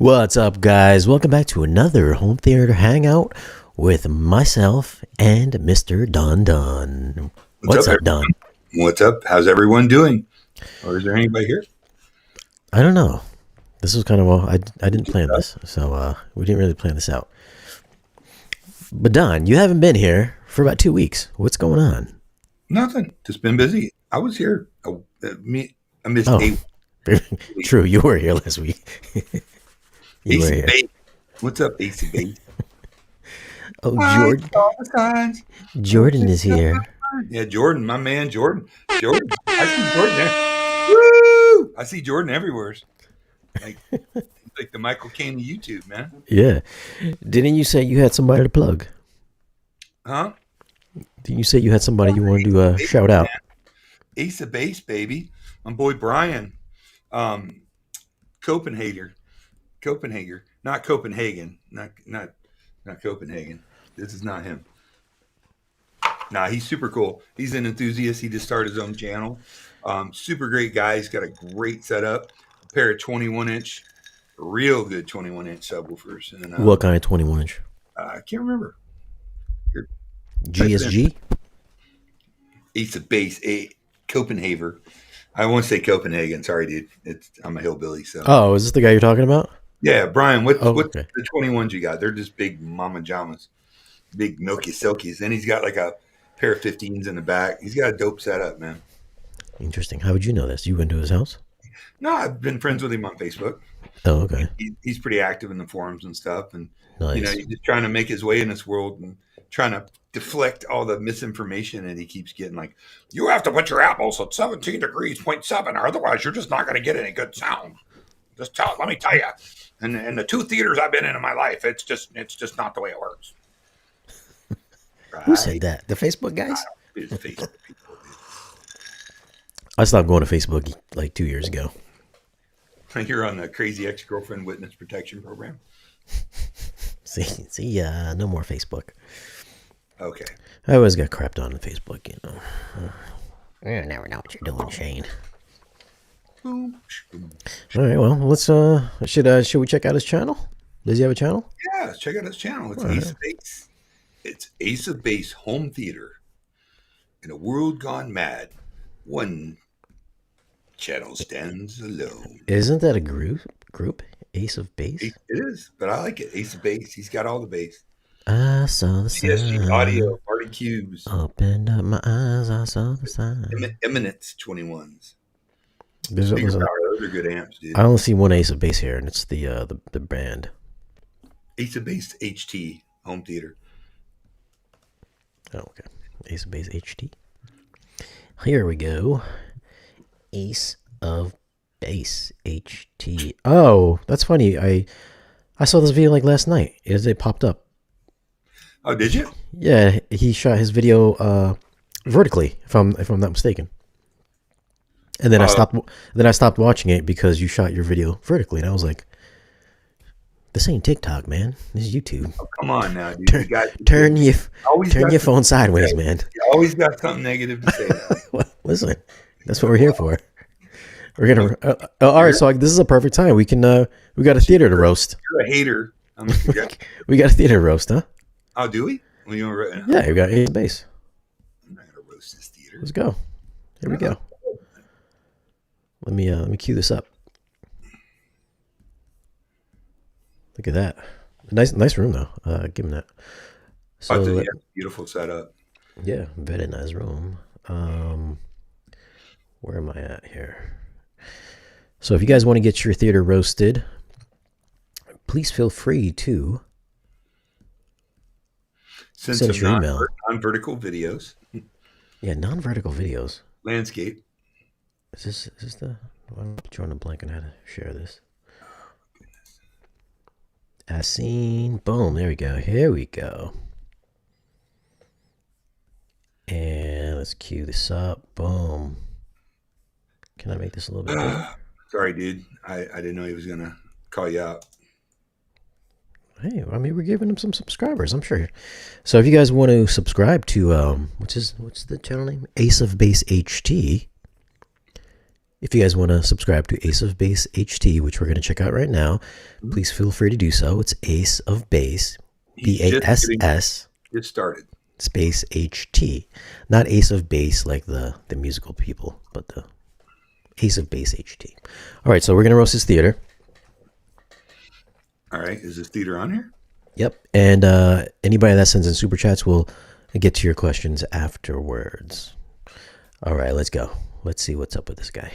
What's up, guys? Welcome back to another home theater hangout with myself and Mr. Don Don. What's up, Don? What's up? How's everyone doing? Or is there anybody here? I don't know. This was kind of I didn't plan this, so we didn't really plan this out. But Don, you haven't been here for about 2 weeks. What's going on? Nothing. Just been busy. I was here. I missed 8 weeks. True, you were here last week. You were AC here. Base. What's up, AC Base? Oh, Jordan is here. Yeah, Jordan, my man, Jordan. I see Jordan there. Woo! I see Jordan everywhere. Like the Michael Caine of YouTube, man. Yeah. Didn't you say you had somebody to plug? Huh? Didn't you say you had somebody you wanted to shout out? Ace of Base, baby. My boy Brian. Copenhagen. Not Copenhagen. Not Copenhagen. This is not him. Nah, he's super cool. He's an enthusiast. He just started his own channel. Super great guy. He's got a great setup. A pair of 21-inch, real good 21-inch subwoofers. And, What kind of 21-inch? I can't remember. GSG? Ace of Base, Copenhagen. I won't say Copenhagen. Sorry, dude. I'm a hillbilly. So. Oh, is this the guy you're talking about? Yeah, Brian. What's okay. the 21s you got? They're just big mama jamas, big milky silkies. And he's got like a pair of 15s in the back. He's got a dope setup, man. Interesting. How would you know this? You went to his house? No, I've been friends with him on Facebook. Oh, okay. He's pretty active in the forums and stuff. And, Nice. he's just trying to make his way in this world and trying to deflect all the misinformation that he keeps getting. Like, you have to put your apples at 17 degrees, 0.7, or otherwise you're just not going to get any good sound. Let me tell you. And the 2 theaters I've been in my life, it's just not the way it works. Right? Who said that? The Facebook guys? It's Facebook people. I stopped going to Facebook like 2 years ago. You're on the Crazy Ex-Girlfriend Witness Protection Program. See, no more Facebook. Okay. I always got crapped on Facebook, you know. You never know what you're doing, Shane. Boom. All right, well, let's should we check out his channel? Does he have a channel? Yeah, check out his channel. It's All right. Ace of Base. It's Ace of Base Home Theater. In a world gone mad, one channel stands alone. Isn't that a group? Ace of Base? It is, but I like it. Ace of Base. He's got all the bass. I saw the sign. CSG audio, Marty Cubes. Opened up my eyes, I saw the sign. Eminence 21s. Those Those are good amps, dude. I only see one Ace of Base here, and it's the brand. Ace of Base HT Home Theater. Oh, okay. Ace of Base HT. Here we go. Ace of Base HT. Oh, that's funny. I saw this video like last night. It popped up. Oh, did you? Yeah, he shot his video vertically, if I'm not mistaken. And then I stopped watching it because you shot your video vertically, and I was like, "This ain't TikTok, man. This is YouTube." Oh, come on now, dude. Turn your phone sideways, man. You always got something negative to say. Well, listen, that's what we're here for. We're gonna. All right, so this is a perfect time. We can. We got a theater to roast. You're a hater. We got a theater to roast, huh? Oh, do we? Well, Yeah, we got Ace of Base. I'm not gonna roast this theater. Let's go. Here we go. Let me cue this up. Look at that. Nice room though. Give him that. So beautiful setup. Yeah, very nice room. Where am I at here? So if you guys want to get your theater roasted, please feel free to send your some email. Non-vertical videos. Yeah, non-vertical videos. Landscape. Is this the? I'm drawing a blank on how to share this. As seen. Boom. There we go. Here we go. And let's cue this up. Boom. Can I make this a little bit bigger? Sorry, dude. I didn't know he was gonna call you out. Hey, I mean, we're giving him some subscribers, I'm sure. So if you guys want to subscribe to what's the channel name? Ace of Base HT. if you guys want to subscribe to Ace of Base HT, which we're going to check out right now, please feel free to do so. It's Ace of Base, BASS. Get started. Space HT, not Ace of Base like the musical people, but the Ace of Base HT. All right, so we're gonna roast this theater. All right, is this theater on here? Yep, and anybody that sends in super chats will get to your questions afterwards. All right, let's go. Let's see what's up with this guy.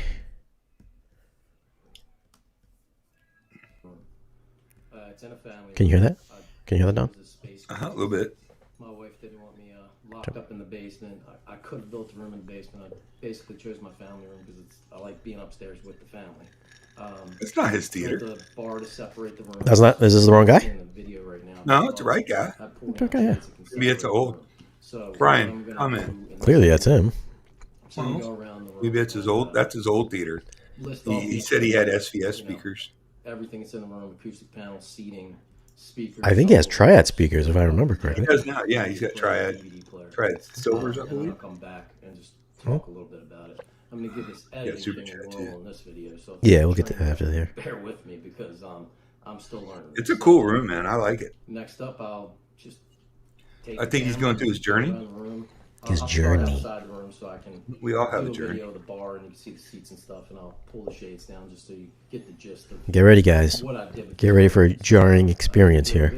It's in a family. Can you hear that? Can you hear that, Don? A little bit. My wife didn't want me locked up in the basement. I could have built a room in the basement. I basically chose my family room because I like being upstairs with the family. It's not his theater. The bar to separate the room. That's not. Is this the wrong guy? In the video right now. No, it's the right guy. Okay, yeah. Maybe it's old. So Brian, come in. Clearly, that's him. Maybe it's his old. That's his old theater. He said he had SVS speakers. Everything that's in the room: acoustic panels, seating, speakers. I think he has triad speakers, if I remember correctly. He does now. Yeah, he's got triad silvers, I believe. I'll come back and just talk a little bit about it. I'm going to give this editing thing a whirl in this video. So Yeah, we'll get to that after there. bear with me because I'm still learning. It's a cool room, man. I like it. Next up, I'll just take I think he's going through his journey. around the room. His I'll journey. start outside the room so I can We all have do a journey. video of the bar and you can see the seats and stuff, and I'll pull the shades down just so you get the gist of Get ready, guys. what I did. With Get ready for a jarring experience here.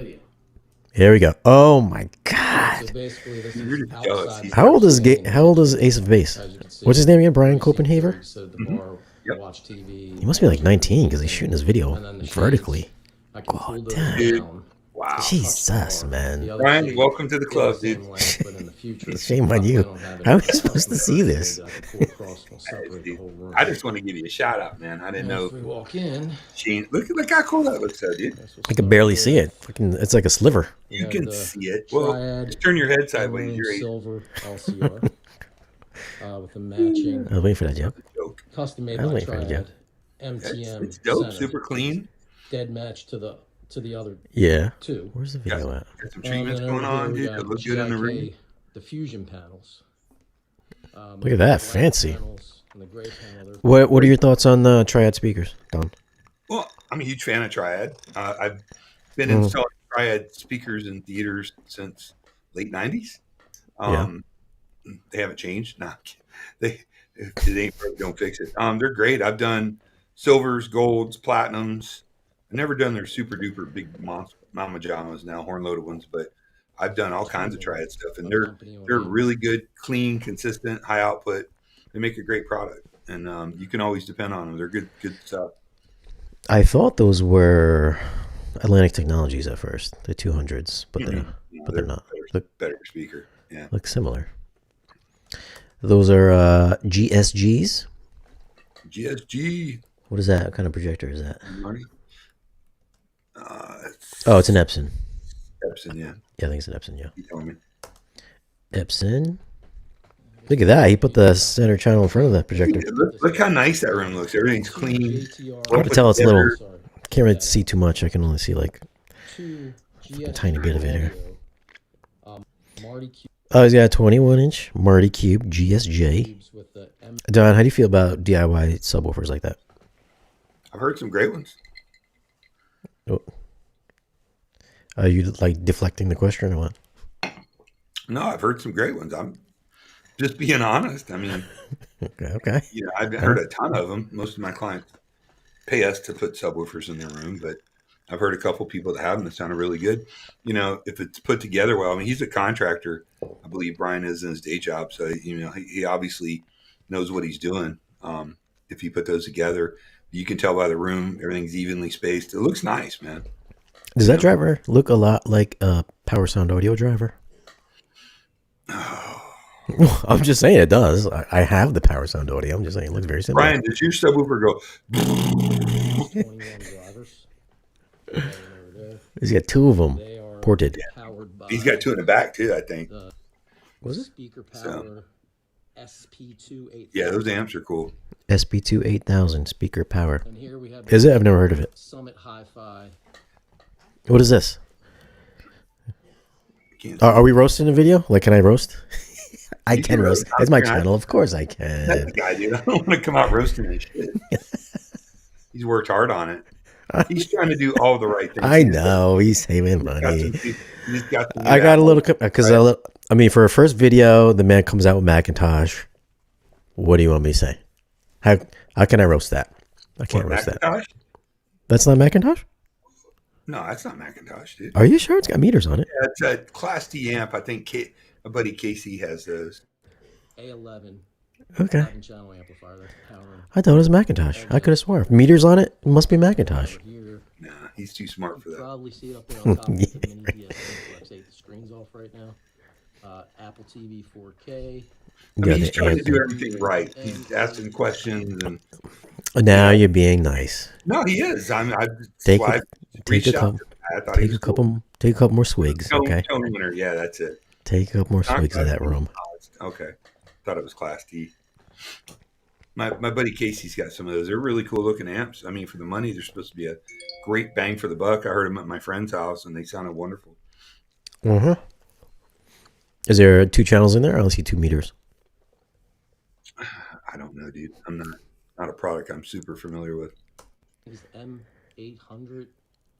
Here we go. Oh my God! So basically, this You're is jealous. outside. How old is How old is Ace of Base? As you can see, What's his name again? Brian Copenhaver? sit at the bar, Yep. watch TV. He must be like 19 because he's shooting his video And then the shades, vertically. I can God pull those damn. down. Wow. Jesus, man. The other Brian, shades welcome to the club, stay the dude. same length, but in the future, Shame on you. I don't have How am I any supposed to see this? shades I can pull across and separate the whole room. I just want to give you a shout out, man. I didn't As know. we walk in, Sheen, look how cool that looks, though, dude. I can barely see it. Fucking, it's like a sliver. You have can the see it. Well, triad, just turn your head sideways. maroon You're a silver LCR with the matching I was waiting for that joke. joke. custom made I was by waiting for it, Triad It's MTM dope. center. Super clean. Dead match to the other Yeah. two. Where's the video at? Got some treatments And going over here on, we dude. got That look good in the room. GIK diffusion panels. Look at that, fancy. Panels and the gray panel, they're What are your thoughts on the triad speakers, Don? Well, I'm a huge fan of Triad. I've been Mm. installing Triad speakers in theaters since late '90s. They haven't changed. Nah, they if it ain't broke, don't fix it. They're great. I've done silvers, golds, platinums. I've never done their super duper big monster mama jamas now, horn loaded ones, but I've done all kinds of Triad stuff, and they're really good, clean, consistent, high output. They make a great product, and you can always depend on them. They're good stuff. I thought those were Atlantic Technologies at first, the 200s, but they're not. Better speaker. Yeah. Look similar. Those are GSGs. GSG. What is that? What kind of projector is that? Marty? Oh, it's an Epson. Epson, yeah. Yeah, I think it's an Epson, yeah. You told me. Epson. Look at that. He put the center channel in front of the projector. Look how nice that room looks. Everything's clean. Hard to tell, it's a little. sorry. Can't really see too much. I can only see like Two a tiny bit of it here. Marty cubes Oh, he's got a 21-inch Marty Cube GSJ. with the M. Don, how do you feel about DIY subwoofers like that? I've heard some great ones. Are you like deflecting the question or what? No, I've heard some great ones. I'm just being honest. I mean, Okay. I've heard a ton of them. Most of my clients pay us to put subwoofers in their room, but I've heard a couple people that have them that sounded really good. If it's put together well, I mean, he's a contractor. I believe Brian is in his day job. So, he obviously knows what he's doing. If you put those together, you can tell by the room, everything's evenly spaced. It looks nice, man. Does that driver look a lot like a Power Sound Audio driver? I'm just saying it does. I have the Power Sound Audio. I'm just saying it looks very similar. Brian, does your subwoofer go? 21 drivers. He's got two of them They are ported. powered by He's got two in the back too, I think. the Was it? speaker power SP2 Yeah, those amps are cool. SB2 8000 speaker power. And here we have Is it? I've never heard of it. Summit Hi-Fi. What is this? Can't Are we roasting a video? Like, can I roast? I You can can roast. roast. It's my I'm channel. Of course I That's can. the guy, dude. I don't want to come out roasting his shit. He's worked hard on it. He's trying to do all the right things. I know. He's saving money. He just got the new I got a Apple, little, because right? I mean, for a first video, the man comes out with Macintosh. What do you want me to say? How can I roast that? I can't What, roast that. Macintosh? That's not Macintosh? No, that's not Macintosh, dude. Are you sure it's got meters on it? Yeah, it's a Class D amp. I think my buddy Casey has those. A11 Okay. 11-channel amplifier. That's powering I thought it was Macintosh. I could have sworn. If meters on it, it must be Macintosh. over here. Nah, he's too smart for You that. probably see it up there on top of the mini DS Flex 8. The screen's off right now. Apple TV 4K. I Yeah, mean, he's the trying to do amp. everything right. He's asking questions, and Now you're being nice. no, he is. That's Take why I take reached a out couple. to him. I thought he Take was a couple. Take a couple more swigs. cool. Okay. Tone winner. Yeah, that's it. Take a couple more Not swigs of Class that D. rum. Okay, thought it was Class D. My buddy Casey's got some of those. They're really cool looking amps. I mean, for the money, they're supposed to be a great bang for the buck. I heard them at my friend's house, and they sounded wonderful. Uh-huh. Is there 2 channels in there? I only see 2 meters. I don't know, dude. I'm not a product I'm super familiar with. Is M800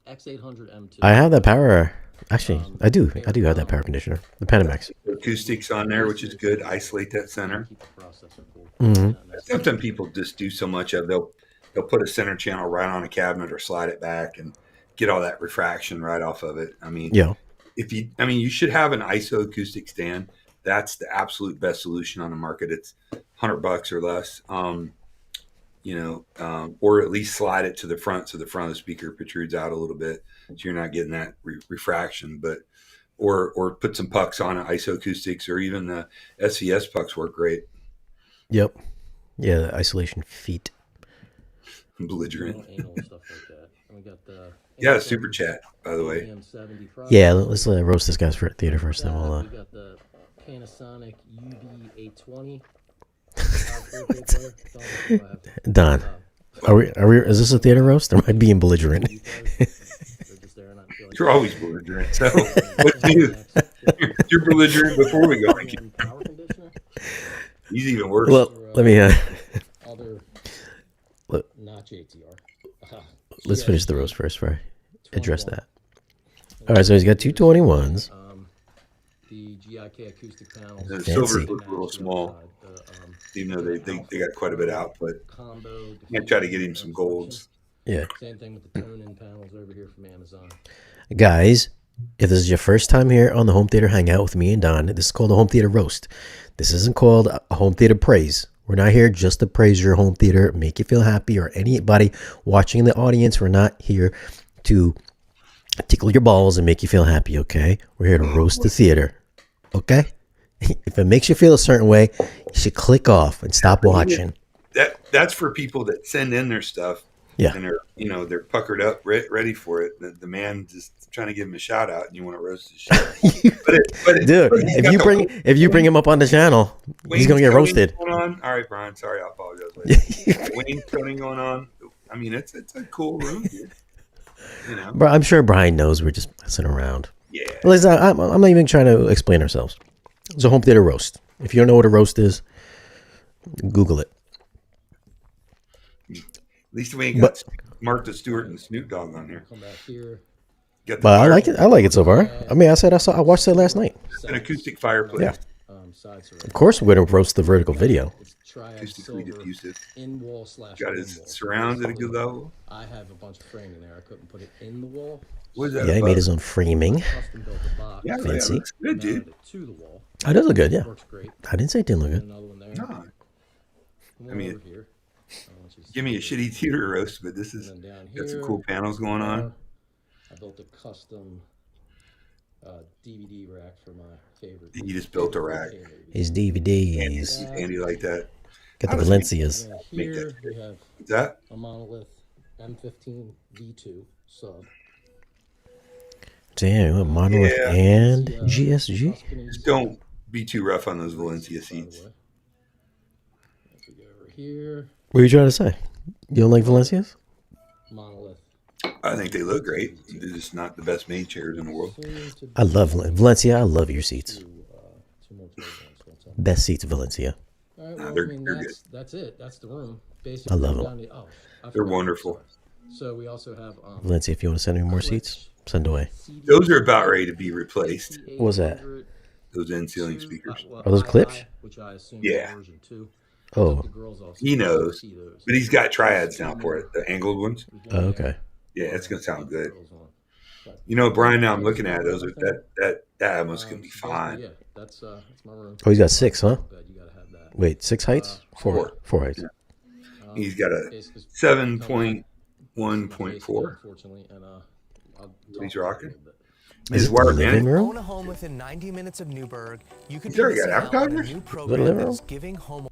X800 M2. I have that power. Actually, I do have that power conditioner. The Panamax. Acoustics on there, which is good. Isolate that center. Keep the processor cool. Mhm. Sometimes people just do so much of they'll put a center channel right on a cabinet or slide it back and get all that refraction right off of it. I mean, Yeah. you should have an ISO acoustic stand. That's the absolute best solution on the market. It's $100 or less. Or at least slide it to the front so the front of the speaker protrudes out a little bit, so you're not getting that refraction. But or put some pucks on it, ISO acoustics, or even the SVS pucks work great. Yep. Yeah, the isolation feet. Belligerent. Anal stuff like that. And we got the Yeah, super chat, by the way. AM70 Yeah, let's roast this guy's for theater first, then we'll. We got the Panasonic UB820. Don, are we? Is this a theater roast? Or am I being belligerent? You're always belligerent. So what's new? You're belligerent before we go. He's even worse. Well, let me. Not JTR. Let's finish the roast first before I address that. All right, so he's got 221s. The GIK acoustic panels. The Fancy. silvers look a little small, even though they got quite a bit out. But I try to get him some golds. Yeah. Same thing with the tone-in panels over here from Amazon. Guys, if this is your first time here on the Home Theater Hangout with me and Don, this is called a Home Theater Roast. This isn't called a Home Theater Praise. We're not here just to praise your home theater, make you feel happy, or anybody watching in the audience. We're not here to tickle your balls and make you feel happy, okay? We're here to roast the theater, okay? If it makes you feel a certain way, you should click off and stop watching. That's for people that send in their stuff. Yeah. And they're puckered up, ready for it. The man just trying to give him a shout out, and you want to roast his shit. Dude, if you bring him up on the channel, he's gonna get roasted. Going on. All right, Brian. Sorry, I apologize. Wayne's toning going on. I mean, it's a cool room, dude. But I'm sure Brian knows we're just messing around. Yeah. Listen, I'm not even trying to explain ourselves. It's a home theater roast. If you don't know what a roast is, Google it. At least we ain't got Martha Stewart and Snoop Dogg on here. Come back here. Got the But I like it. I like it so far. I mean, I watched it last night. an acoustic fireplace. Yeah. Of course, we're gonna roast the vertical video. Acoustically diffusive. In-wall / Got his surrounds at a good level. I have a bunch of framing there. I couldn't put it in the wall. What is that? Yeah, he made his own framing. Custom built a box. Yeah, Fancy. that looks good, dude. Mounted it to the wall. Oh, it does look good. Yeah, Works great. I didn't say it didn't look good. Another one there. No, One I mean, over here. I want you to give me a see shitty theater roast, but this it. is And then down got some here, cool panels going on. I built a custom DVD rack for my favorite. You just built a rack. His Handy, DVDs. handy like that. Got How the does he- Valencias. And Make here that- we have Is that? a monolith M15 V2 sub. Damn, what, Monolith Yeah. and GSG. Just don't be too rough on those Valencia seats. If we go over here, What are you trying to say? You don't like Valencias? monolith. I think they look great. They're just not the best made chairs in the world. Soon to I love Valencia. I love your seats. two more tables. So Best seats, Valencia. All right, Nah, well, they're- I mean, they're good. that's it. That's the room. Basically, I love we're them. down to- oh, I They're forgot, wonderful. sorry. So we also have Valencia, if you want to send me more seats, send away. Those are about ready to be replaced. What was that? Those end-ceiling speakers. Are those clips? Which I assume Yeah. is version 2. Oh. Took the girls off, so He you can't knows, see those. but he's got triads now for it, the angled ones. Oh, okay. Yeah, it's gonna sound Got the good. girls on. But- You know, Brian. Now I'm looking at those. That almost gonna be so basically, fine. Yeah, that's my room. Oh, he's got 6, huh? Bed, you gotta have that. Wait, 6 heights? Four. 4 heights. He's got a Basically, 7.1.4. Unfortunately, and He's rocking. Is His it the wire living management. room? Own a home within 90 minutes of Newburgh. You could There be you got missing out on a advertisers? new living program room? that's giving home.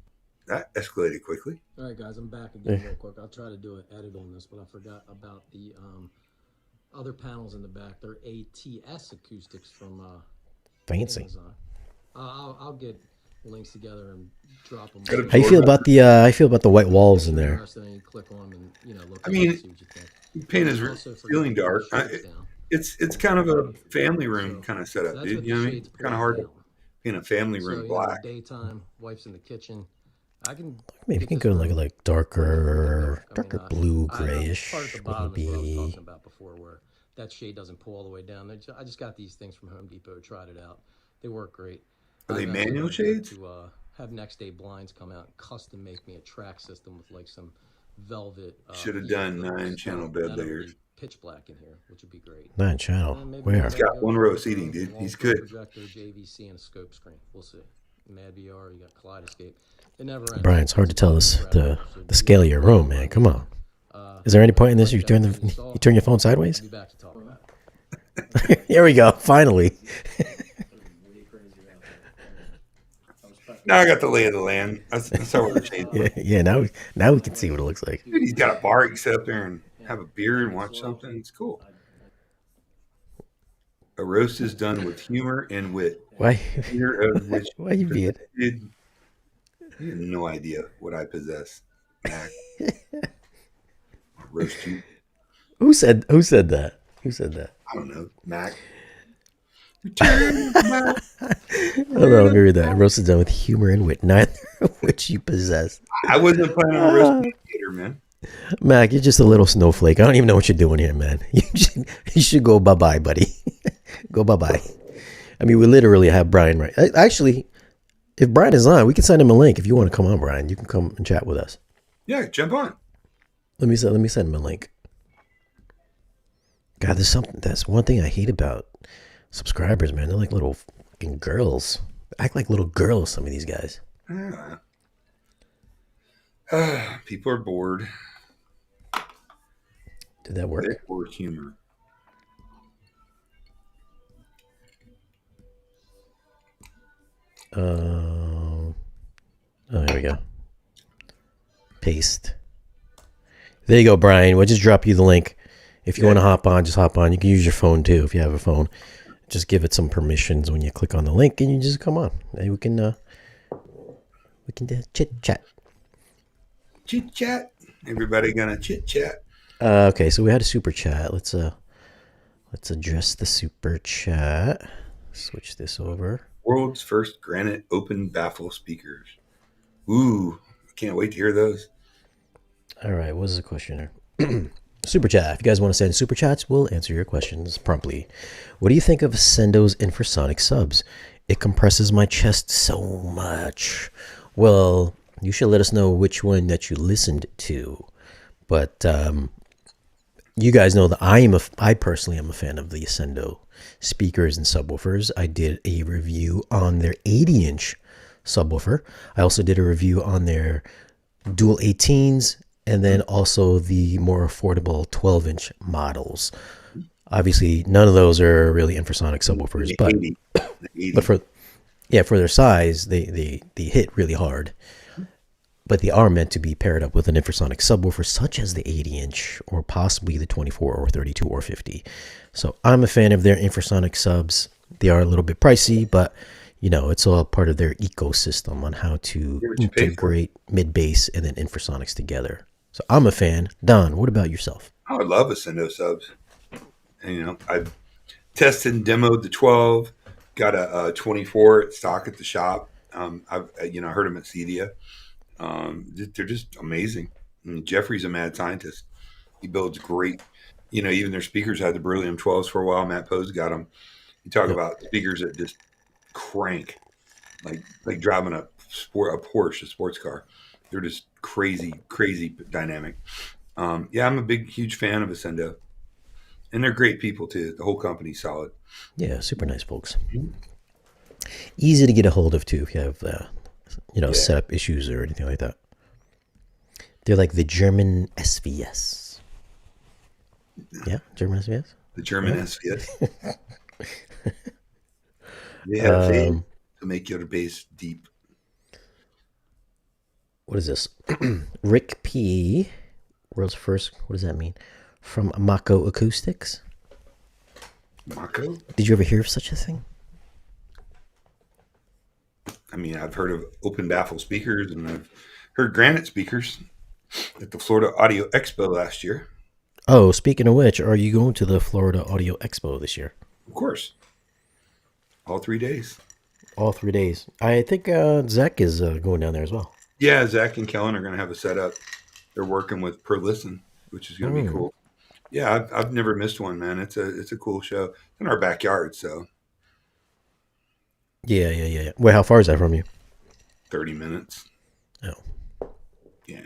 That escalated quickly. All right, guys, I'm back again real quick. I'll try to do an edit on this, but I forgot about the other panels in the back. They're ATS acoustics from Fancy. Amazon. I'll get links together and drop them. Gotta How you feel about the white walls in there? You click on them and look. I mean, at it, see what you think. He painted his Also forgot ceiling to put dark. the shades down. It's kind of a family room kind of So setup, that's dude. what You know the what I mean? shades Kind of pull hard down. to paint a family So, room black. daytime, wife's in the kitchen. I can. Maybe you get can this go room like I darker mean, blue, part grayish. at the Would bottom is what I was be talking about before, where that shade doesn't pull all the way down. I just got these things from Home Depot, tried it out. They work great. Are they I've actually manual been able shades? To have next day blinds come out and custom make me a track system with like some velvet. Should have done pillows. 9-channel Then bed it'll layers. be pitch black in here, which would be great. 9 channel. And maybe Where? we'll He's got go one row with, seating, dude. long He's screen good. Projector, JVC, and a scope screen. We'll see. Mad VR, you got Kaleidoscape. It never ends. Brian, it's hard to tell It's the incredible. scale of your room, man. Come on. Is there any point in this you turn your phone sideways? I'll be back to talk about it. Here we go. Finally. Now I got the lay of the land. That's how we're changing. Yeah. Now we can see what it looks like. Dude, he's got a bar. You can sit up there and have a beer and watch something. It's cool. A roast is done with humor and wit. Why? Neither of which Why you being? you have no idea what I possess. Mac. Roast you. Who said that? Who said that? I don't know. Mac. Return to Mac. Oh no, I'll agree with that. Roasted done with humor and wit, neither of which you possess. I wasn't planning on roasting theater, man. Mac, you're just a little snowflake. I don't even know what you're doing here, man. You should go bye-bye, buddy. Go bye-bye. I mean, we literally have Brian right. Actually, if Brian is on, we can send him a link. If you want to come on, Brian, you can come and chat with us. Yeah, jump on. Let me send him a link. God, that's one thing I hate about subscribers, man. They're like little fucking girls. They act like little girls, some of these guys. People are bored. Did that work? They're bored humor. Oh, here we go. Paste. There you go, Brian. We'll just drop you the link. If you want to hop on, just hop on. You can use your phone too if you have a phone. Just give it some permissions when you click on the link, and you just come on. And we can chit chat. Chit chat. Everybody gonna chit chat. Okay, so we had a super chat. Let's address the super chat. Switch this over. World's first granite open baffle speakers. Ooh, can't wait to hear those. All right, what was the question here? Super chat. If you guys want to send super chats, we'll answer your questions promptly. What do you think of Sendo's infrasonic subs? It compresses my chest so much. Well, you should let us know which one that you listened to. But you guys know that I personally am a fan of the Sendo speakers and subwoofers. I did a review on their 80-inch subwoofer. I also did a review on their dual 18s, and then also the more affordable 12-inch models. Obviously, none of those are really infrasonic subwoofers, but for their size, they hit really hard. But they are meant to be paired up with an infrasonic subwoofer, such as the 80-inch or possibly the 24 or 32 or 50. So I'm a fan of their infrasonic subs. They are a little bit pricey, but it's all part of their ecosystem on how to integrate mid-bass and then infrasonics together. So I'm a fan. Don, what about yourself? I would love a Sendo subs. And, I've tested and demoed the 12. Got a 24 at stock at the shop. I heard him at Cedia. They're just amazing. I mean, Jeffrey's a mad scientist. He builds great. Even their speakers had the Beryllium 12s for a while. Matt Pose got them. You talk Yep. about speakers that just crank, like driving a Porsche, a sports car. They're just crazy, crazy dynamic. Yeah, I'm a huge fan of Ascendo, and they're great people too. The whole company's solid. Yeah, super nice folks. Mhm. Easy to get a hold of too if you have Yeah. setup issues or anything like that. They're like the German SVS. Yeah, German SVS. The German SVS. They had a fade to make your bass deep. What is this? Rick P. World's first. What does that mean? From Mako Acoustics. Mako? Did you ever hear of such a thing? I mean, I've heard of open baffle speakers, and I've heard granite speakers at the Florida Audio Expo last year. Oh, speaking of which, are you going to the Florida Audio Expo this year? Of course. All 3 days. All 3 days. I think Zach is going down there as well. Yeah, Zach and Kellen are going to have a setup. They're working with Per Listen, which is going to be cool. Yeah, I've never missed one, man. It's a cool show. It's in our backyard, so Yeah. Wait, how far is that from you? 30 minutes. Oh, Yeah,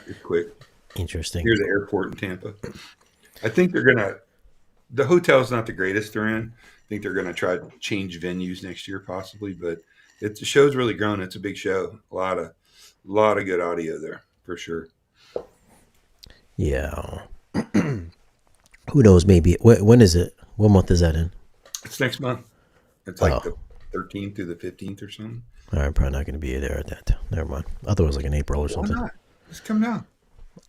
it's quick. interesting. Near the airport in Tampa. I think the hotel's not the greatest they're in. I think they're going to try to change venues next year possibly, but the show's really grown. It's a big show. A lot of good audio there for sure. Yeah. Who knows? Maybe. When is it? What month is that in? It's next month. It's like Oh. the 13th through the 15th or something. All right, I'm probably not going to be there at that. Never mind. I thought it was like in April or Why something. not? Just come down.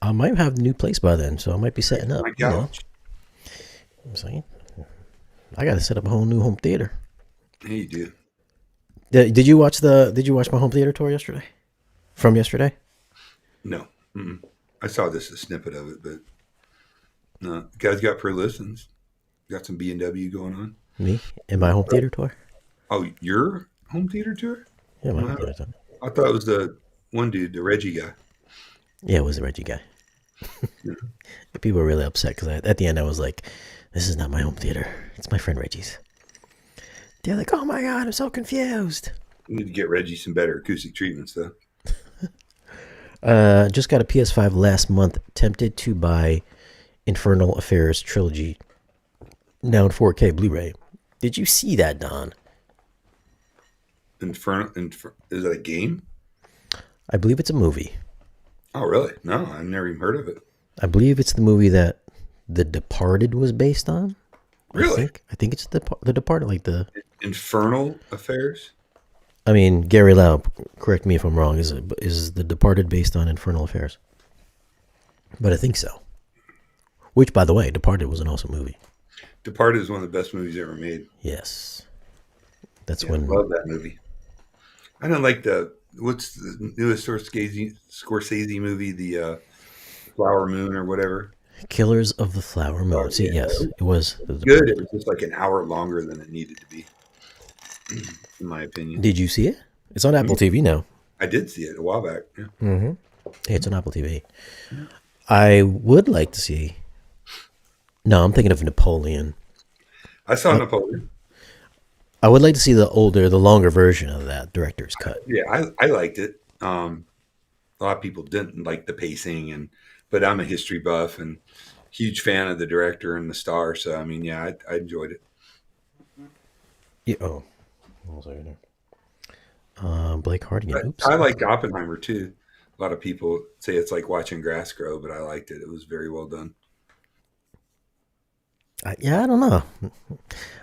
I might have a new place by then, so I might be setting up. My You know, couch. I'm saying. I got to set up a whole new home theater. Yeah, you do. Did you watch my home theater tour yesterday? From yesterday? No. Mm-mm. I saw a snippet of it, but no. The guy's got Per Listens. Got some B&W going on. Me and my home theater tour? Oh, your home theater tour? Yeah, my Wow. home theater tour. I thought it was the one dude, the Reggie guy. Yeah, it was the Reggie guy. People were really upset because at the end I was like, "This is not my home theater. It's my friend Reggie's." They're like, "Oh my god, I'm so confused." We need to get Reggie some better acoustic treatments, though. Just got a PS5 last month. Tempted to buy Infernal Affairs trilogy now in 4K Blu-ray. Did you see that, Don? Inferno. Is that a game? I believe it's a movie. Oh, really? No, I've never even heard of it. I believe it's the movie that The Departed was based on. Really? I think it's the Departed, like the. Infernal Affairs? I mean, Gary Lau, correct me if I'm wrong. Is The Departed based on Infernal Affairs? But I think so. Which, by the way, Departed was an awesome movie. Departed is one of the best movies ever made. Yes, that's Yeah, I when. love that movie. I don't like what's the newest Scorsese movie, the Flower Moon or whatever. Killers of the Flower Moon. Oh, See, yeah. yes, it was. The Good. Departed. It was just like an hour longer than it needed to be, in my opinion. Did you see it? It's on Apple TV now. I did see it a while back. Yeah. Hey, it's on Apple TV. I would like to see. No, I'm thinking of Napoleon. I saw Napoleon. I would like to see the longer version of that director's cut. Yeah, I liked it. A lot of people didn't like the pacing, but I'm a history buff and huge fan of the director and the star. So I mean, yeah, I enjoyed it. Yeah. Oh, what was I there? Blake Hardigan. Oops. I liked Oppenheimer too. A lot of people say it's like watching grass grow, but I liked it. It was very well done. I don't know.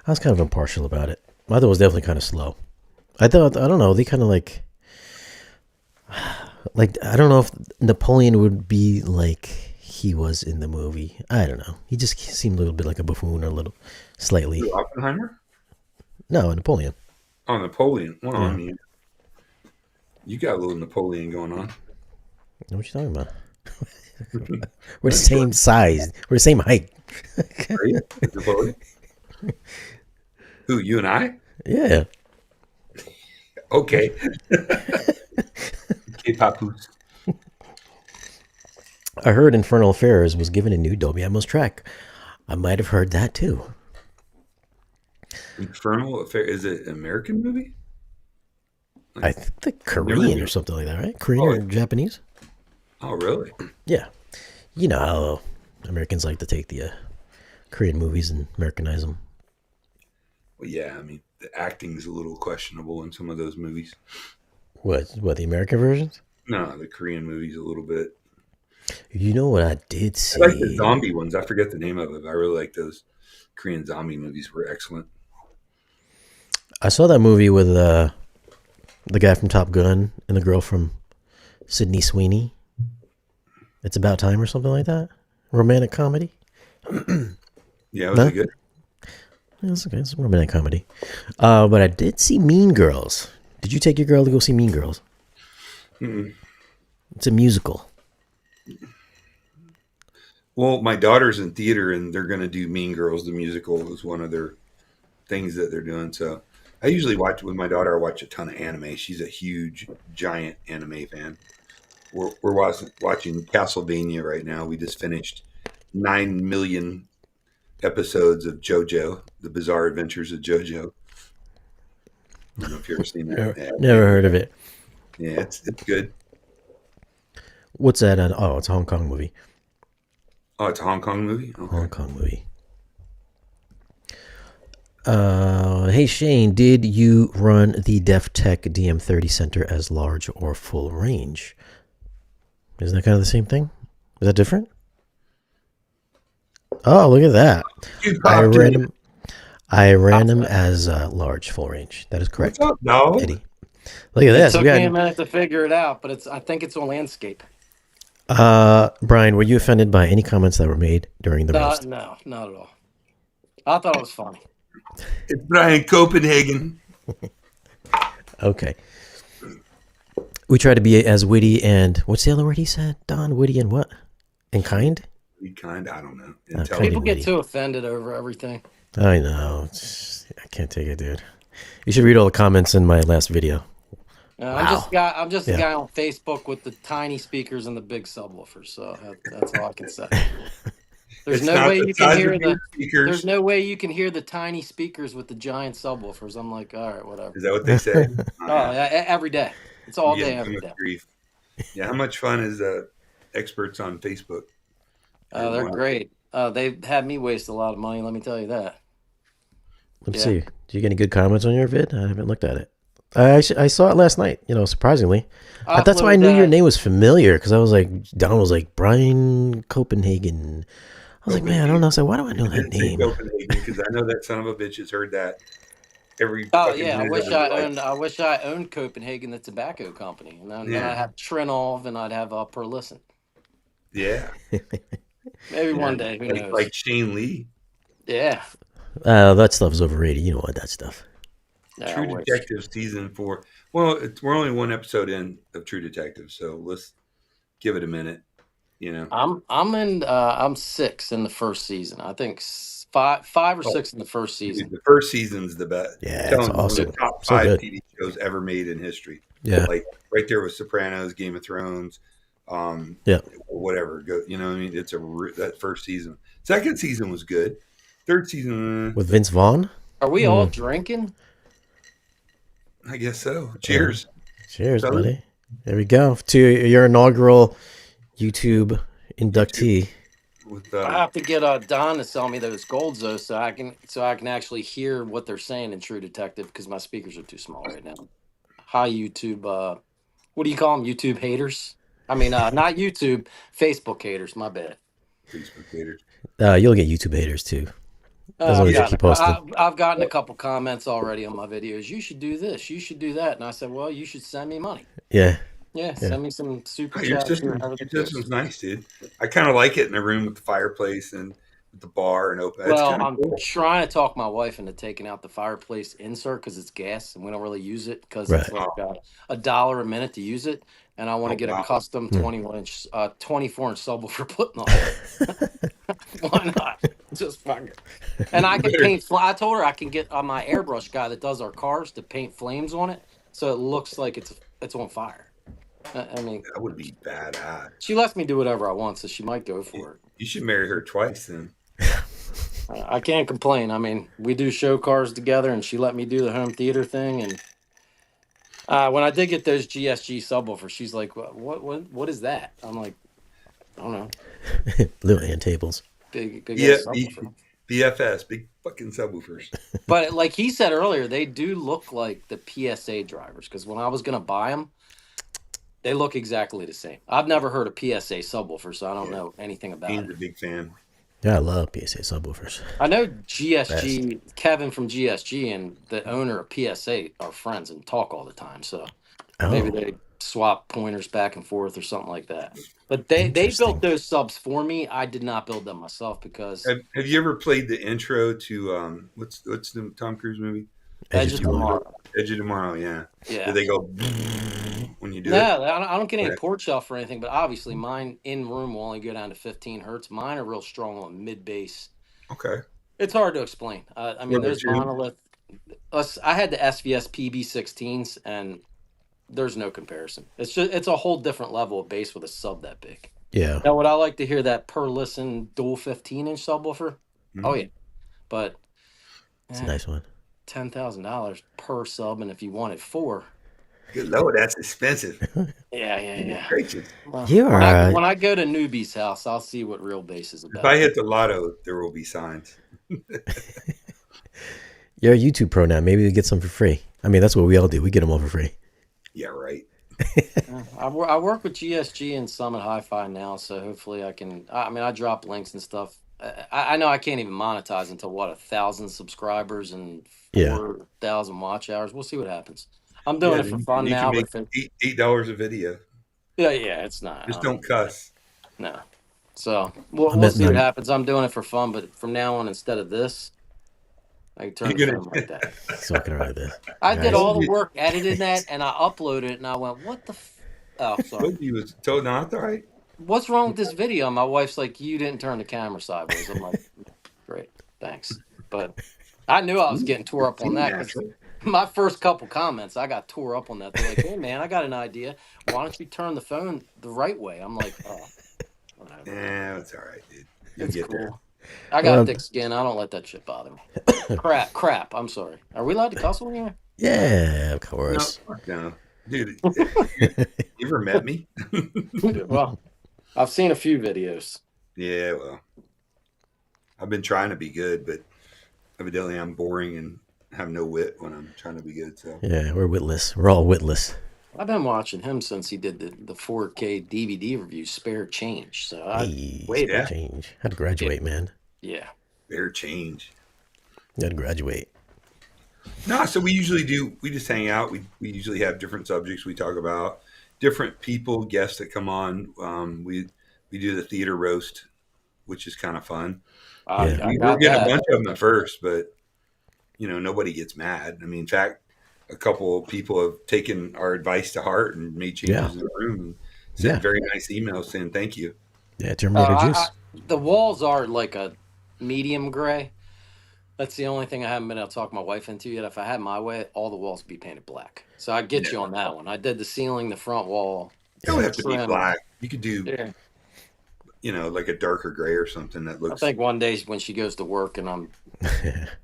I was kind of impartial about it. I thought it was definitely kind of slow. I don't know. They kind of like I don't know if Napoleon would be like he was in the movie. I don't know. He just seemed a little bit like a buffoon, or a little slightly. Who, Oppenheimer? No, Napoleon. Oh, Napoleon. Well, Yeah. I mean, you got a little Napoleon going on. What you talking about? We're the same size. We're the same height. Are you? Napoleon? Who, you and I? Yeah. Okay. K-Papoose. I heard Infernal Affairs was given a new Dolby Atmos track. I might have heard that too. Infernal Affair. Is it an American movie? I think the never Korean seen or it. something like that, right? Korean Oh, or Japanese? Oh, really? Yeah. You know how Americans like to take the Korean movies and Americanize them. Well, yeah. I mean, the acting's a little questionable in some of those movies. What, the American versions? No, the Korean movies a little bit. You know what I did I like the see? zombie ones. I forget the name of it. I really like those Korean zombie movies. Were excellent. I saw that movie with the guy from Top Gun and the girl from Sydney Sweeney. It's About Time or something like that. Romantic comedy. Yeah, was No? it good? Yeah, it's okay. It's a romantic comedy. But I did see Mean Girls. Did you take your girl to go see Mean Girls? Mm-mm. It's a musical. Well, my daughter's in theater, and they're going to do Mean Girls, the musical, is one of their things that they're doing. So I usually watch with my daughter. I watch a ton of anime. She's a huge, giant anime fan. We're watching Castlevania right now. We just finished 9 million episodes of JoJo, The Bizarre Adventures of JoJo. I don't know if you've ever seen that. Never heard of it. Yeah, it's good. What's that? Oh, it's a Hong Kong movie. Oh, it's a Hong Kong movie? Okay. Hong Kong movie. Hey Shane, did you run the DefTech DM30 Center as large or full range? Isn't that kind of the same thing? Is that different? Oh, look at that. You I popped ran in. him. I ran him as large full range. That is correct. What's up, dog? Eddie. Look at It this. took We me a got, minute to figure it out, but I think it's on landscape. Brian, were you offended by any comments that were made during the roast? No, not at all. I thought it was funny. It's Brian Copenhagen. Okay. We try to be as witty and what's the other word he said? Don, witty and what? And kind? Be kind. I don't know. Pretty People Intelligent. get witty. too offended over everything. I know. I can't take it, dude. You should read all the comments in my last video. I'm just Yeah. a guy on Facebook with the tiny speakers and the big subwoofers. So that's all I can say. There's It's no not way the you can size hear of your the. speakers. There's no way you can hear the tiny speakers with the giant subwoofers. I'm like, all right, whatever. Is that what they say? Oh, yeah, every day. It's all You day, get every too day. much grief. Yeah, how much fun is experts on Facebook? They're great. They've had me waste a lot of money. Let me tell you that. Let me Yeah. see. Did you get any good comments on your vid? I haven't looked at it. I saw it last night, surprisingly. That's why I knew your name was familiar, because I was like, Don was like, Brian Copenhagen. I was like, man, I don't know. So why do I know that name? Copenhagen, because I know that son of a bitch has heard that every. Oh fucking yeah, I minute wish of his I life. owned. I wish I owned Copenhagen, the tobacco company, and then Yeah. I'd have Trinov and I'd have Per Listen. Yeah, Maybe one day, who like, knows? like Shane Lee. Yeah. That stuff's overrated. You know what, that stuff. Yeah, I True wish. Detective season 4. Well, we're only one episode in of True Detective, so let's give it a minute. I'm 6 in the first season. I think five or 6 in the first season. The first season's the best. Yeah, Telling it's you, one of awesome. the top So 5 good. TV shows ever made in history. Yeah. Like right there with Sopranos, Game of Thrones, Yeah. whatever. You know what I mean? It's that first season. Second season was good. Third season, With Vince Vaughn? Are we all drinking? I guess so. Cheers. Cheers, Salud. buddy. There we go. To your inaugural YouTube inductee. With I have to get Don to sell me those golds though, so I can actually hear what they're saying in True Detective, because my speakers are too small right now. Hi YouTube. What do you call them? YouTube haters? I mean, not YouTube, Facebook haters. My bad. Facebook haters. You'll get YouTube haters too. As long as you keep posting. I've gotten a couple comments already on my videos. You should do this. You should do that. And I said, well, you should send me money. Yeah. Yeah, send me some super Oh, your chat. system's nice, dude. I kind of like it in a room with the fireplace and with the bar and open. It's Well, kinda I'm cool. trying to talk my wife into taking out the fireplace insert because it's gas and we don't really use it because Right. it's like $1 a minute to use it. And I want to get a custom 24-inch subwoofer putting on it. Why not? Just fuck it. And I can paint. I told her I can get my airbrush guy that does our cars to paint flames on it. so it looks like it's on fire. I mean, That would be badass. she lets me do whatever I want, so she might go You, for it. you should marry her twice then. I can't complain. I mean, we do show cars together, and she let me do the home theater thing. And when I did get those GSG subwoofers, she's like, what is that?" I'm like, "I don't know, Little hand tables. big Yeah, ass subwoofer." BFS, big fucking subwoofers. But like he said earlier, they do look like the PSA drivers because when I was gonna buy them, they look exactly the same. I've never heard of PSA subwoofer, so I don't Yeah. know anything about Ian's it. a big fan. Yeah, I love PSA subwoofers. I know GSG, Kevin from GSG, and the owner of PSA are friends and talk all the time. So maybe Oh, they swap pointers back and forth or something like that. But they built interesting. those subs for me. I did not build them myself because Have you ever played the intro to what's the Tom Cruise movie? Edge Edge of of Tomorrow. Tomorrow. Edge of Tomorrow. Yeah. Yeah. Do they go when you do No, it? I don't get any Okay. port shelf or anything, but obviously mine in room will only go down to 15 hertz. Mine are real strong on mid bass. Okay. It's hard to explain. I mean, What there's about you? monolith. I had the SVS PB16s, and there's no comparison. It's a whole different level of bass with a sub that big. Yeah, Now, would I like to hear that per listen dual 15-inch subwoofer? Mhm. Oh yeah, but it's a nice one. $10,000 per sub, and if you wanted 4, Good Lord, that's expensive. yeah. Gracious. Well, You are. when I go to newbie's house, I'll see what real bass is If about. I hit the lotto, there will be signs. You're a YouTube pro now. Maybe we get some for free. I mean, that's what we all do. We get them all for free. Yeah, right. I work with GSG and Summit Hi-Fi now, so hopefully I can. I mean, I drop links and stuff. I know I can't even monetize until 1,000 subscribers and Yeah. 4,000 watch hours. We'll see what happens. I'm doing it for fun you now, can but make if $8 a video. yeah, it's not. Just don't cuss. No. So I we'll meant see what none. happens. I'm doing it for fun, but from now on, instead of this, I can turn You're the gonna. phone like that. He's walking around this. I did Nice. all the work, edited that, and I uploaded it, and I went, "What the? Oh, sorry. Told you it was told not right. What's wrong with this video?" And my wife's like, "You didn't turn the camera sideways." I'm like, "Great, thanks." But I knew I was getting tore up on that because Natural. my first couple comments, I got tore up on that. They're like, "Hey, man, I got an idea. Why don't you turn the phone the right way?" I'm like, "Oh, whatever. Yeah, it's all right, dude. You'll It's get cool. there. I got Well, thick skin. I don't let that shit bother me." Crap. I'm sorry. Are we allowed to cuss on here? Yeah, of No, course. fuck no, dude. You ever met me? Well, I've seen a few videos. Yeah, well, I've been trying to be good, but evidently I'm boring and have no wit when I'm trying to be good. So Yeah, we're witless. We're all witless. I've been watching him since he did the 4K DVD review, Spare Change. So I Hey, way spare back. change. Had to graduate, man. Yeah. fair change. Had to graduate. No, so we just hang out. We usually have different subjects we talk about, different people, guests that come on. We do the theater roast, which is kind of fun. I Yeah. We're got getting a that. bunch of them at first, but nobody gets mad. I mean, in fact, a couple of people have taken our advice to heart and made changes Yeah. in the room and sent Yeah. very nice emails saying thank you. Yeah, Terminator juice. The walls are like a medium gray. That's the only thing I haven't been able to talk my wife into yet. If I had my way, all the walls would be painted black. So I get you on that one. I did the ceiling, the front wall. It don't have to be trim. black. You could do, Yeah. like a darker gray or something that I looks. think one day when she goes to work and